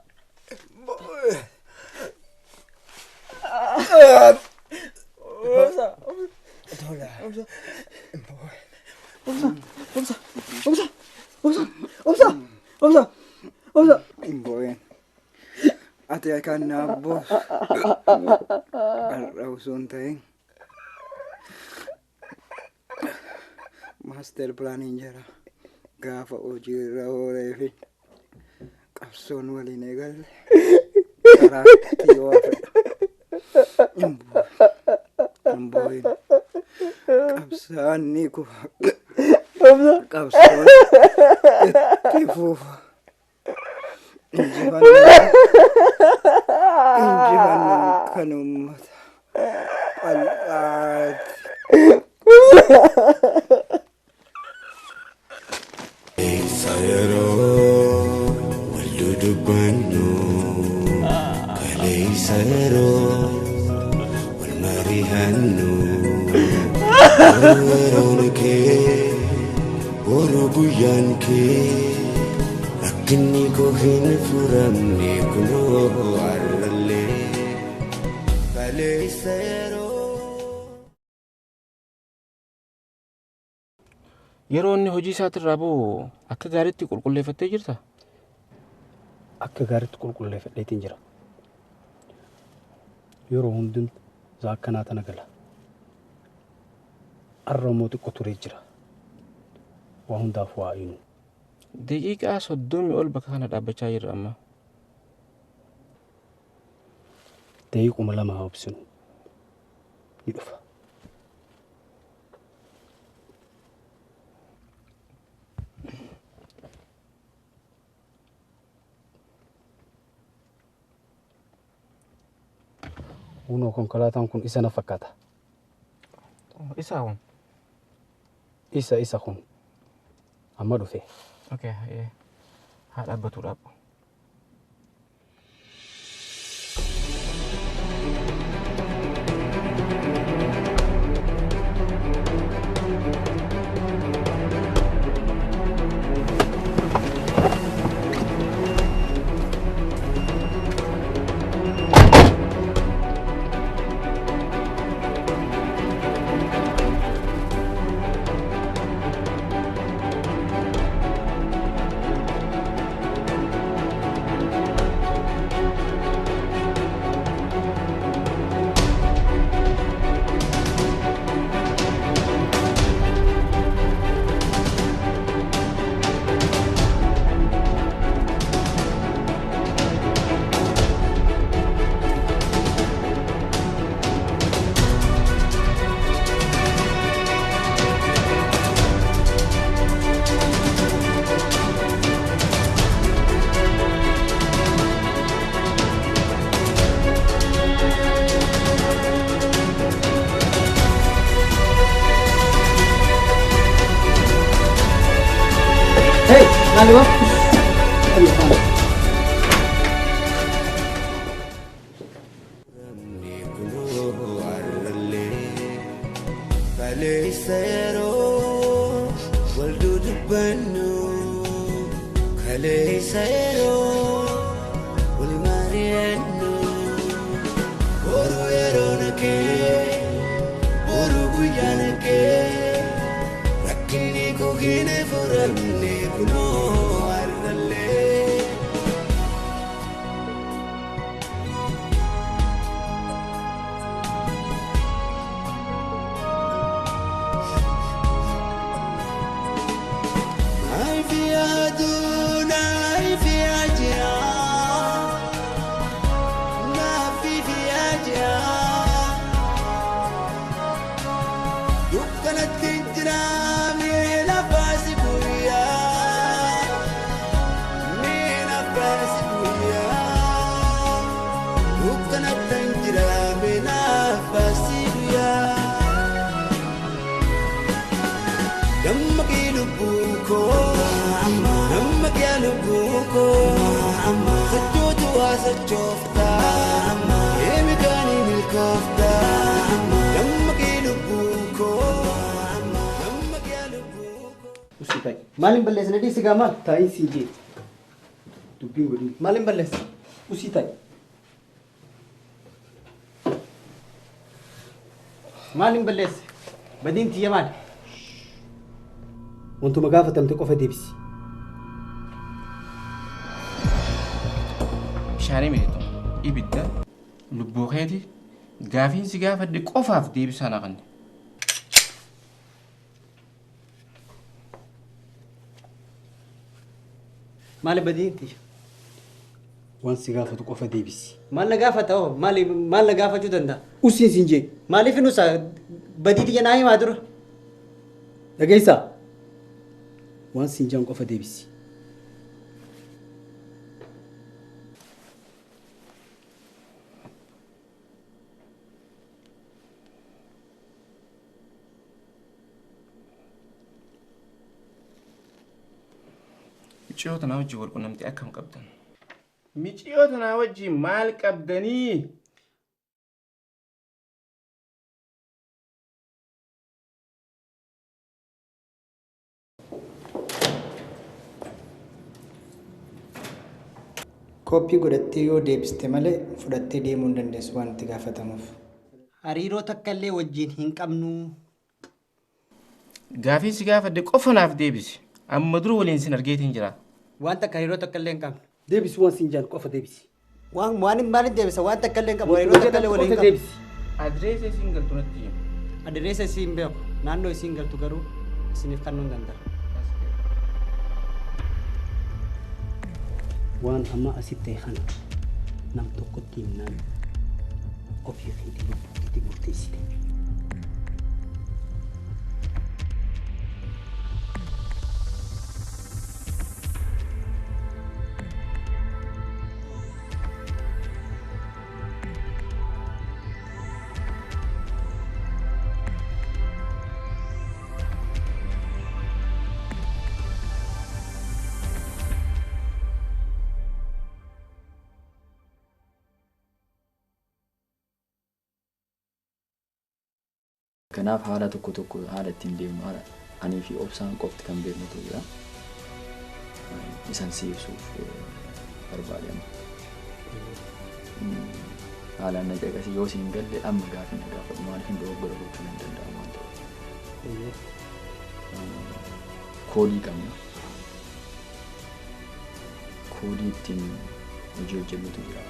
Hamsa. Dola. Hamsa. Imboy. Ate akan nabos. Arausun tayeng. Master planning jara. Gafa hojii irra oolee fi qabsoon waliin eegalle karaatti yoo hafe Imboy. Qabsaanni kun qabsoon itti fufa. Injifannoon kan uummata bal'aati. Sayero waldudubbanu kalee sayero walmarihannu yeroon kee boru guyyaan kee rakkinni koo hin furamne kunoo arrallee kalee sayero. Yeroo inni hojii isaatirraa ba'u akka gaariitti qulqulleeffattee jirta? Akka gaariitti qulqulleeffadheetiin jira. Yeroo hundin zaakkanaa tana gala. Arra immoo xiqqoo turee jira. Waa hundaaf waa inu. Daqiiqaa 30 ol bakka kana dhaabbachaa jirra amma. Daqiiquma lama haa obsinu. Ni dhufa. Uno konkolaataan kun isa na fakkaata. Isa kun? Isa kun. Amma dhufe. Okay, haa dhaabbatu dhaabbu. Nani ba? amma gyalu buko sachuutu waasachofta emi gani milkofta amma gyalu buko amma gyalu buko Usitai. Malin balleessina dhiisi gaa maal? Taa'in sii jee. Dubbiin godhin. Malin balleessa? Usitai. Malin balleessa? Badiin tiyya maali? Wantuma gaafatamte qofa deebisi. Bishaanii miidhagdu ibidda lubbuu keeti gaafiinsi gaafadde qofaaf deebisaa naqanne. Maali badiin tiyya? Waan si gaafatu qofa deebisi. Maal na gaafata hoo? Maal na gaafachuu danda'a? Usiin siin jee. Maaliif nusa badii tiyya naa himaa dura? Dhageessaa? Waan siin jaan qofa deebisi. Michiyoota naa wajjin wal qunnamtee akkam qabdan? Michiyoota naa wajjin maal qabdanii? Koppii godhattee yoo deebiste malee fudhattee deemuu hin dandeessu waan itti gaafatamuuf. Hariiroo takka illee wajjin hin qabnu. Gaafiinsi gaafadde qofa naaf deebisi. Amma dura waliin sin argeetiin jira. Waan takka hariiroo takka illee hin qabnu. Deebisi waan siin jaan qofa deebisi. Waan maaliin deebisa waan takka illee hin qabu hariiroo takka illee waliin hin qabnu. Adreesa isiin galtu natti himu. Adreesa isiin beeku naannoo isiin galtu garuu isiniif kennuu hin danda'a. Waan amma asitti kana nam tokkotti himnaan ofii keetii lubbuutti murteessite. Kanaaf haala tokko tokko haala ittiin deemu haala anii fi obsaan qofti kan beeknutu jira. Isan si ibsuuf barbaadama. Haalaan na caqasi yoo siin galle amma gaafii na gaafatu maaliif hin dogoggora gochuun hin danda'amu waan ta'eef. Koodii qabna. Koodii ittiin hojii hojjennutu jira.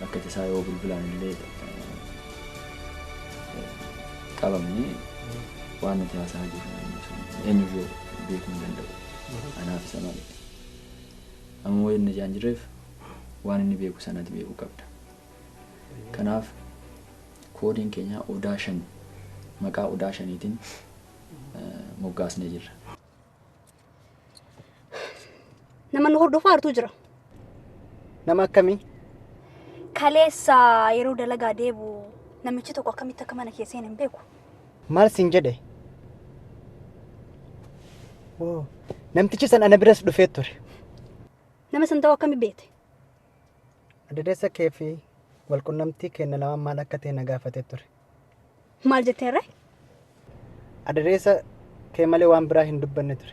Akka tasaa yoo bilbilaan illee qabamni waan nuti haasaa jirru eenyuyyuu beekuu hin danda'u. Anaaf isa maali. Ammoo inni jaan jirreef waan inni beeku sanatti beekuu qabda. Kanaaf koodiin keenya odaa 5 maqaa odaa 5tiin moggaasnee jirra. Nama nu hordofaa artuu jira. Nama akkamii? Kaleessa yeroo dalagaa deebu namichi tokko akkamitti akka mana keessa hin beeku. Maal siin jedhe? Namtichi san ana biras dhufee ture. Nama san ta'uu akkamii beekte? Addeessa kee fi walqunnamtii kenna lama maal akka ta'e na gaafatee ture. Maal jetteerre? Addeessa kee malee waan biraa hin dubbanne ture.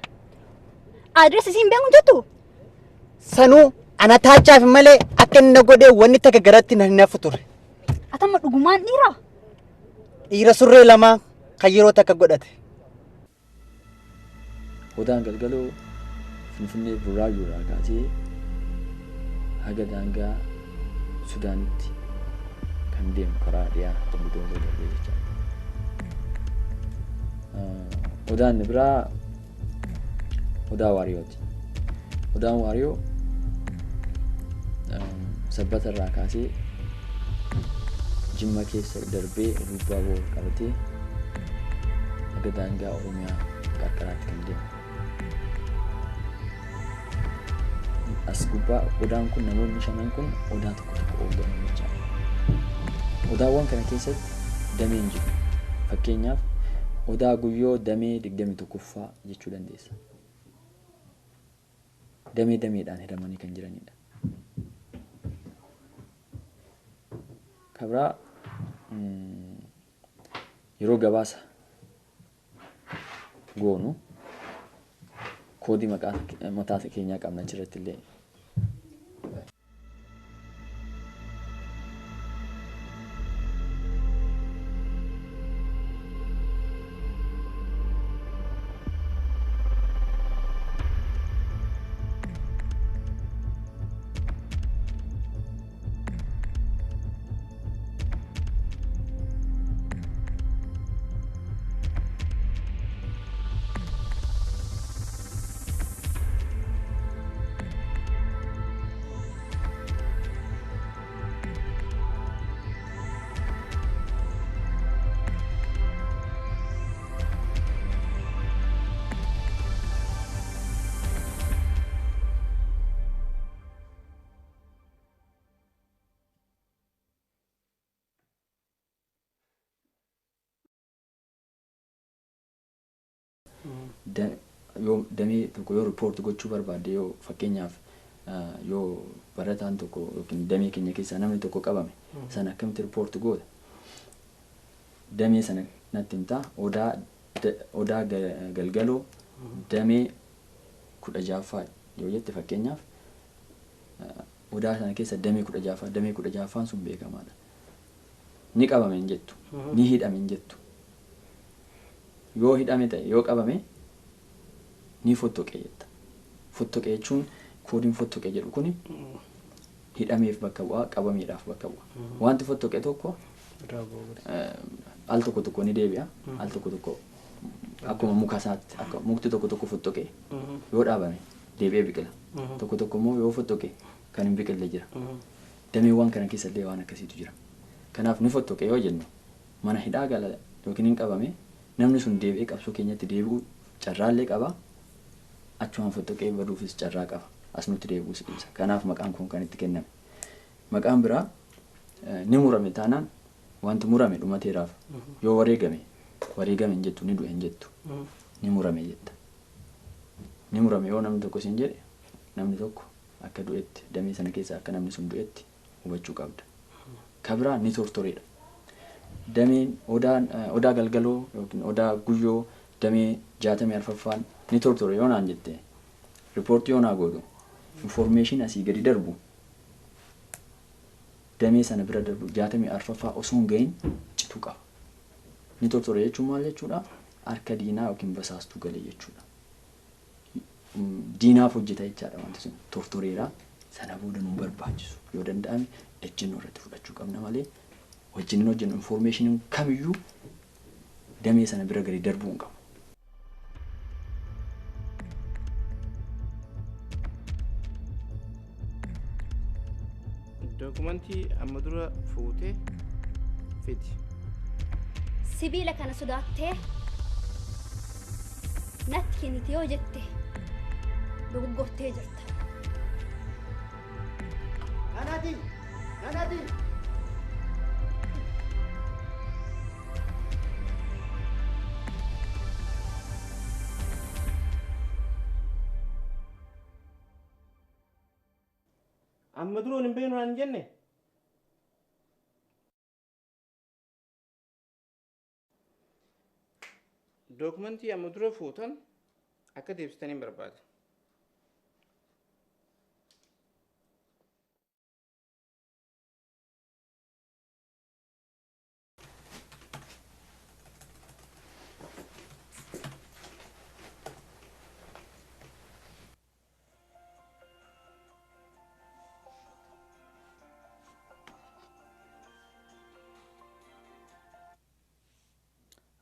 Addeessa isiin beekuu jettu? Sanuu ana taachaaf malee akka inni na godhee wanni takka garatti na hin hafu ture. Atama dhugumaan dhiira? Dhiira surree lama kan yeroo takka godhate. Odaan galgaloo Finfinnee Burraayyuurraa kaasee haga daangaa Sudaanitti kan deemu karaa dhiyaa Dambidooloo darbee jechaadha. Odaan biraa Odaa Waariyooti. Odaan Waariyoo Sabbatarraa kaasee Jimma keessa darbee Rubbaa Boor qabatee haga daangaa Oromiyaa qarqaraatti kan deemu. As gubbaa odaan kun namoonni 5 kun odaa tokko tokko oolanii jechaadha. Odaawwan kana keessatti dameen jiru. Fakkeenyaaf odaa guyyoo damee 21ffaa jechuu dandeessa. damee dameedhaan hidhamanii kan jiranidha. Kabraa yeroo gabaasa goonu koodii mataa keenyaa qabna achirratti illee yoo damee tokko yoo ripoorti gochuu barbaadde yoo fakkeenyaaf yoo barataan tokko yookiin damee keenya keessaa namni tokko qabame sana akkamitti ripoorti goota damee sana natti himtaa odaa galgaloo damee 16ffaa yoo jette fakkeenyaaf odaa sana keessa damee 16ffaan sun beekamaadha. Ni qabame hin jettu ni hidhame hin jettu yoo hidhame ta'e yoo qabame ni fottoqee jetta. Fottoqee jechuun koodiin fottoqee jedhu kuni hidhameef bakka bu'aa qabameedhaaf bakka bu'a. Wanti fottoqee tokko al tokko ni deebi'a al tokko akkuma muka isaatti akka mukti tokko fottoqee yoo dhaabame deebi'ee biqila. Tokko immoo yoo fottoqee kan hin biqille jira. Dameewwan kana keessa illee waan akkasiitu jira. Kanaaf ni fottoqee yoo jennu mana hidhaa gala yookiin hin qabame namni sun deebi'ee qabsoo keenyatti deebi'uu carraallee qaba. Achumaan fottoqee baduufis carraa qaba. As nutti deebi'uus ibsa. Kanaaf maqaan kun kan itti kenname. Maqaan biraa ni murame taanaan wanti murame dhumateeraaf yoo wareegame hin jettu ni du'e hin jettu ni murame jetta. Ni murame yoo namni tokko sin jedhe namni tokko akka du'etti damee sana keessa akka namni sun du'etti hubachuu qabda. Kabraa ni tortoreedha. Dameen odaa galgaloo yookiin odaa guyyoo damee 64ffaan ni tortore yoo naan jette ripoortii yoo naa godhu information asii gadi darbu damee sana bira darbu 64ffaa osoo hin gahin cituu qaba. Ni tortore jechuun maal jechuudha? Harka diinaa yookiin basaastuu galee jechuudha. Diinaaf hojjeta jechaadha wanti sun tortoreedha. Sana booda nu barbaachisu yoo danda'ame ejjennoo irratti fudhachuu qabna malee wajjin hojjennu information kamiyyuu damee sana bira gadi darbuu hin qabu. Dokumentii amma dura fuutee fiti. Sibiila kana sodaattee natti kennite yoo jette dogoggortee jirta. Nanadi! Amma duroon hin beeknu naan jenne. Dokumentii amma dura fuutan akka deebisitanii barbaada.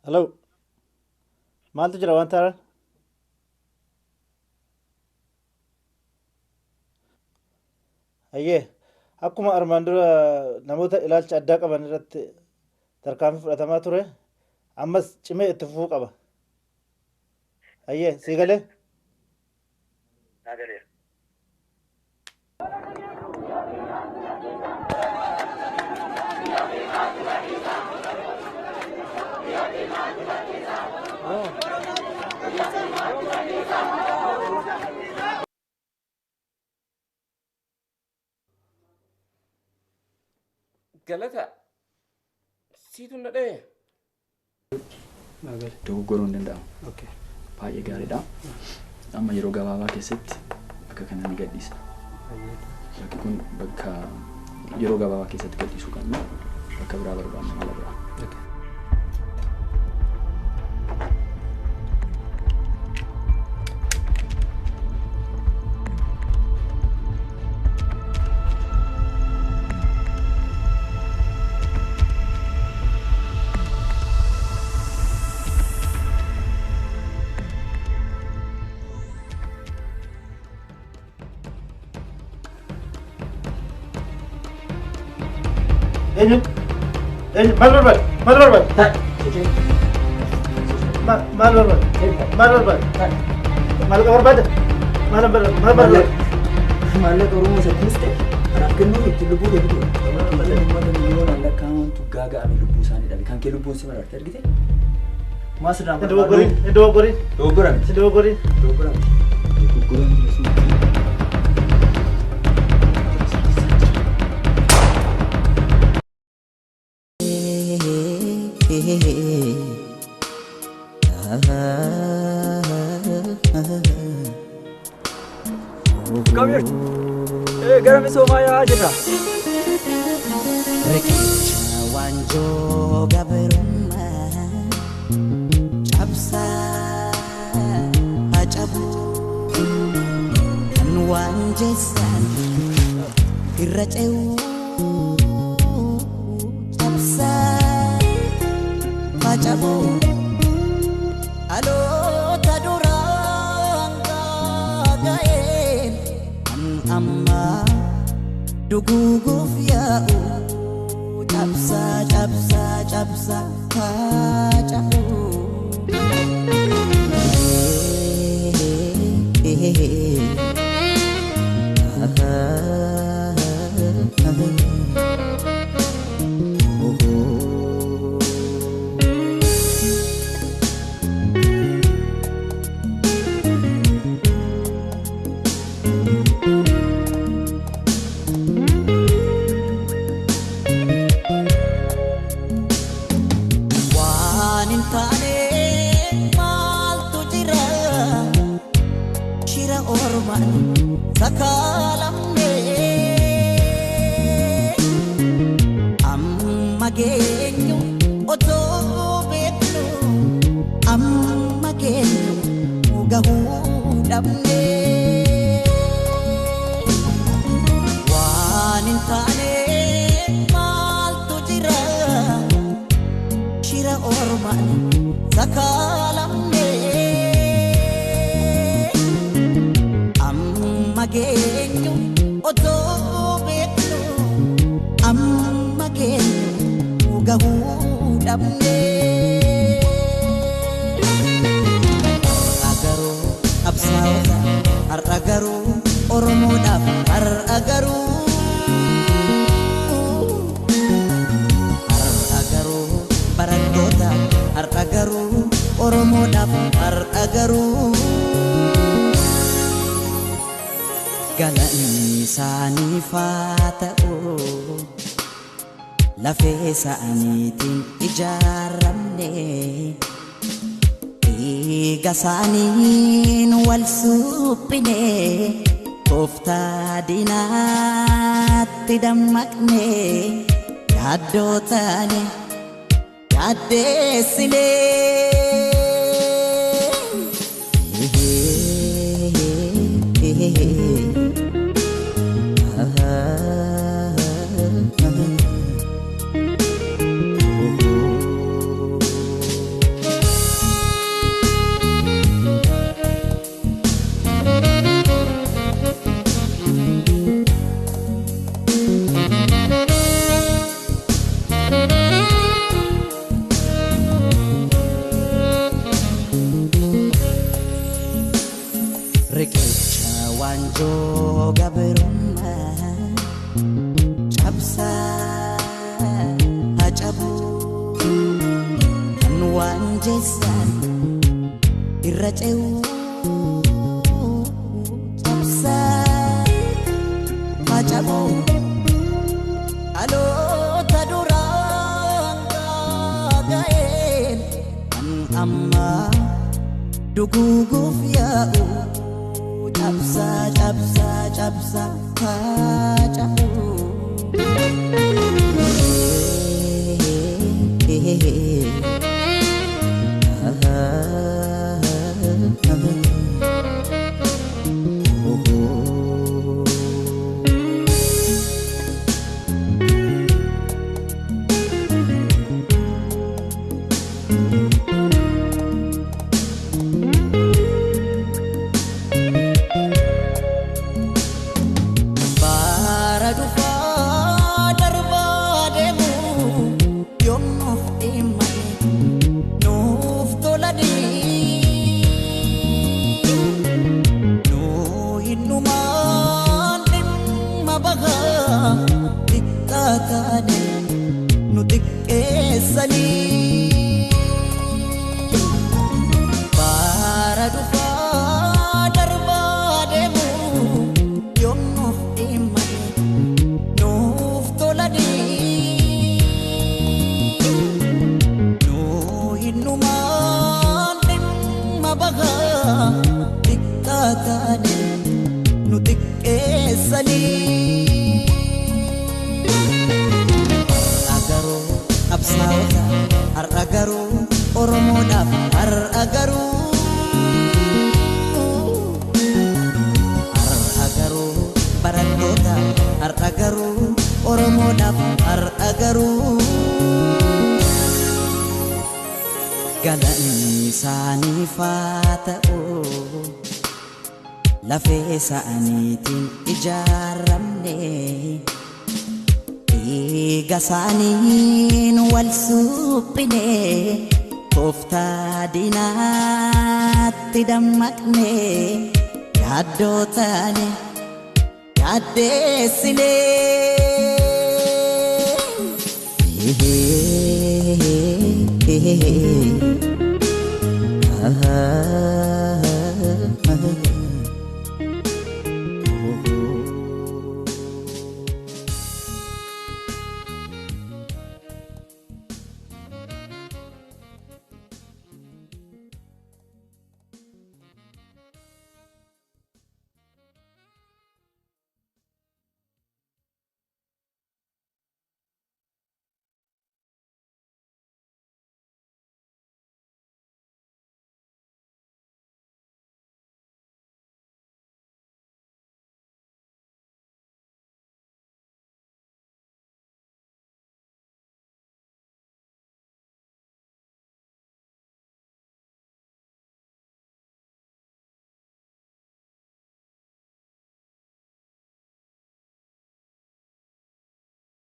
Hello. Maaltu jira waan taaraan? Ayyee akkuma armaan dura namoota ilaalcha addaa qaban irratti tarkaanfii fudhatamaa ture ammas cimee itti fufuu qaba. Ayyee sii galee? galata siitu na dhee. Dogoggoruu hin danda'amu. Baay'ee gaariidha. Amma yeroo gabaabaa keessatti akka kana ni gadhiisa. Bakki kun bakka yeroo gabaabaa keessatti gadhiisuu qabna. Bakka biraa barbaanna mala biraa. Mal barbaad. Maallaqa Oromoo saddeeste kanaaf kennuuf itti lubbuu deebitu. Uummata miliyoonaan lakkaa'amantu gaaga'ame lubbuu isaanii dhabe. Kan kee lubbuun si maraarte argite? Maas irraa Come here. Gara misoomaa yaa jirra. Riqicha waanjoo gabrummaa cabsaa hacabuu kan waanjessan irra ce'uu cabsaa hacabuu aloota duraan gaaga'een amma duguguuf yaa'u cabsa hacahu sakalamne amma geenyu otoo beeknu amma geenyu gahuu dhabne waan hin taane maaltu jira shira ormaan sakalamne mageenyu otoo beeknu amma geenyu gahuu dhabne har'a garuu Oromoodhaaf har'a garuu barattoota har'a garuu Oromoodhaaf har'a garuu galanni isaaniif haa ta'u lafee isaaniitiin ijaaramne dhiiga isaaniin wal suphine tooftaa diinaatti dammaqne yaaddoo taane yaaddeessine riqicha waanjoo gabrummaa cabsaa hacabuu kan waanjessan irra ce'uu cabsaa hacabuu aloota cabsa cabsa cabsa cabu Sa'aniitiin ijaaramne dhiiga isaaniin wal suphine tooftaa diinaatti dammaqne yaaddoo taane yaaddeessine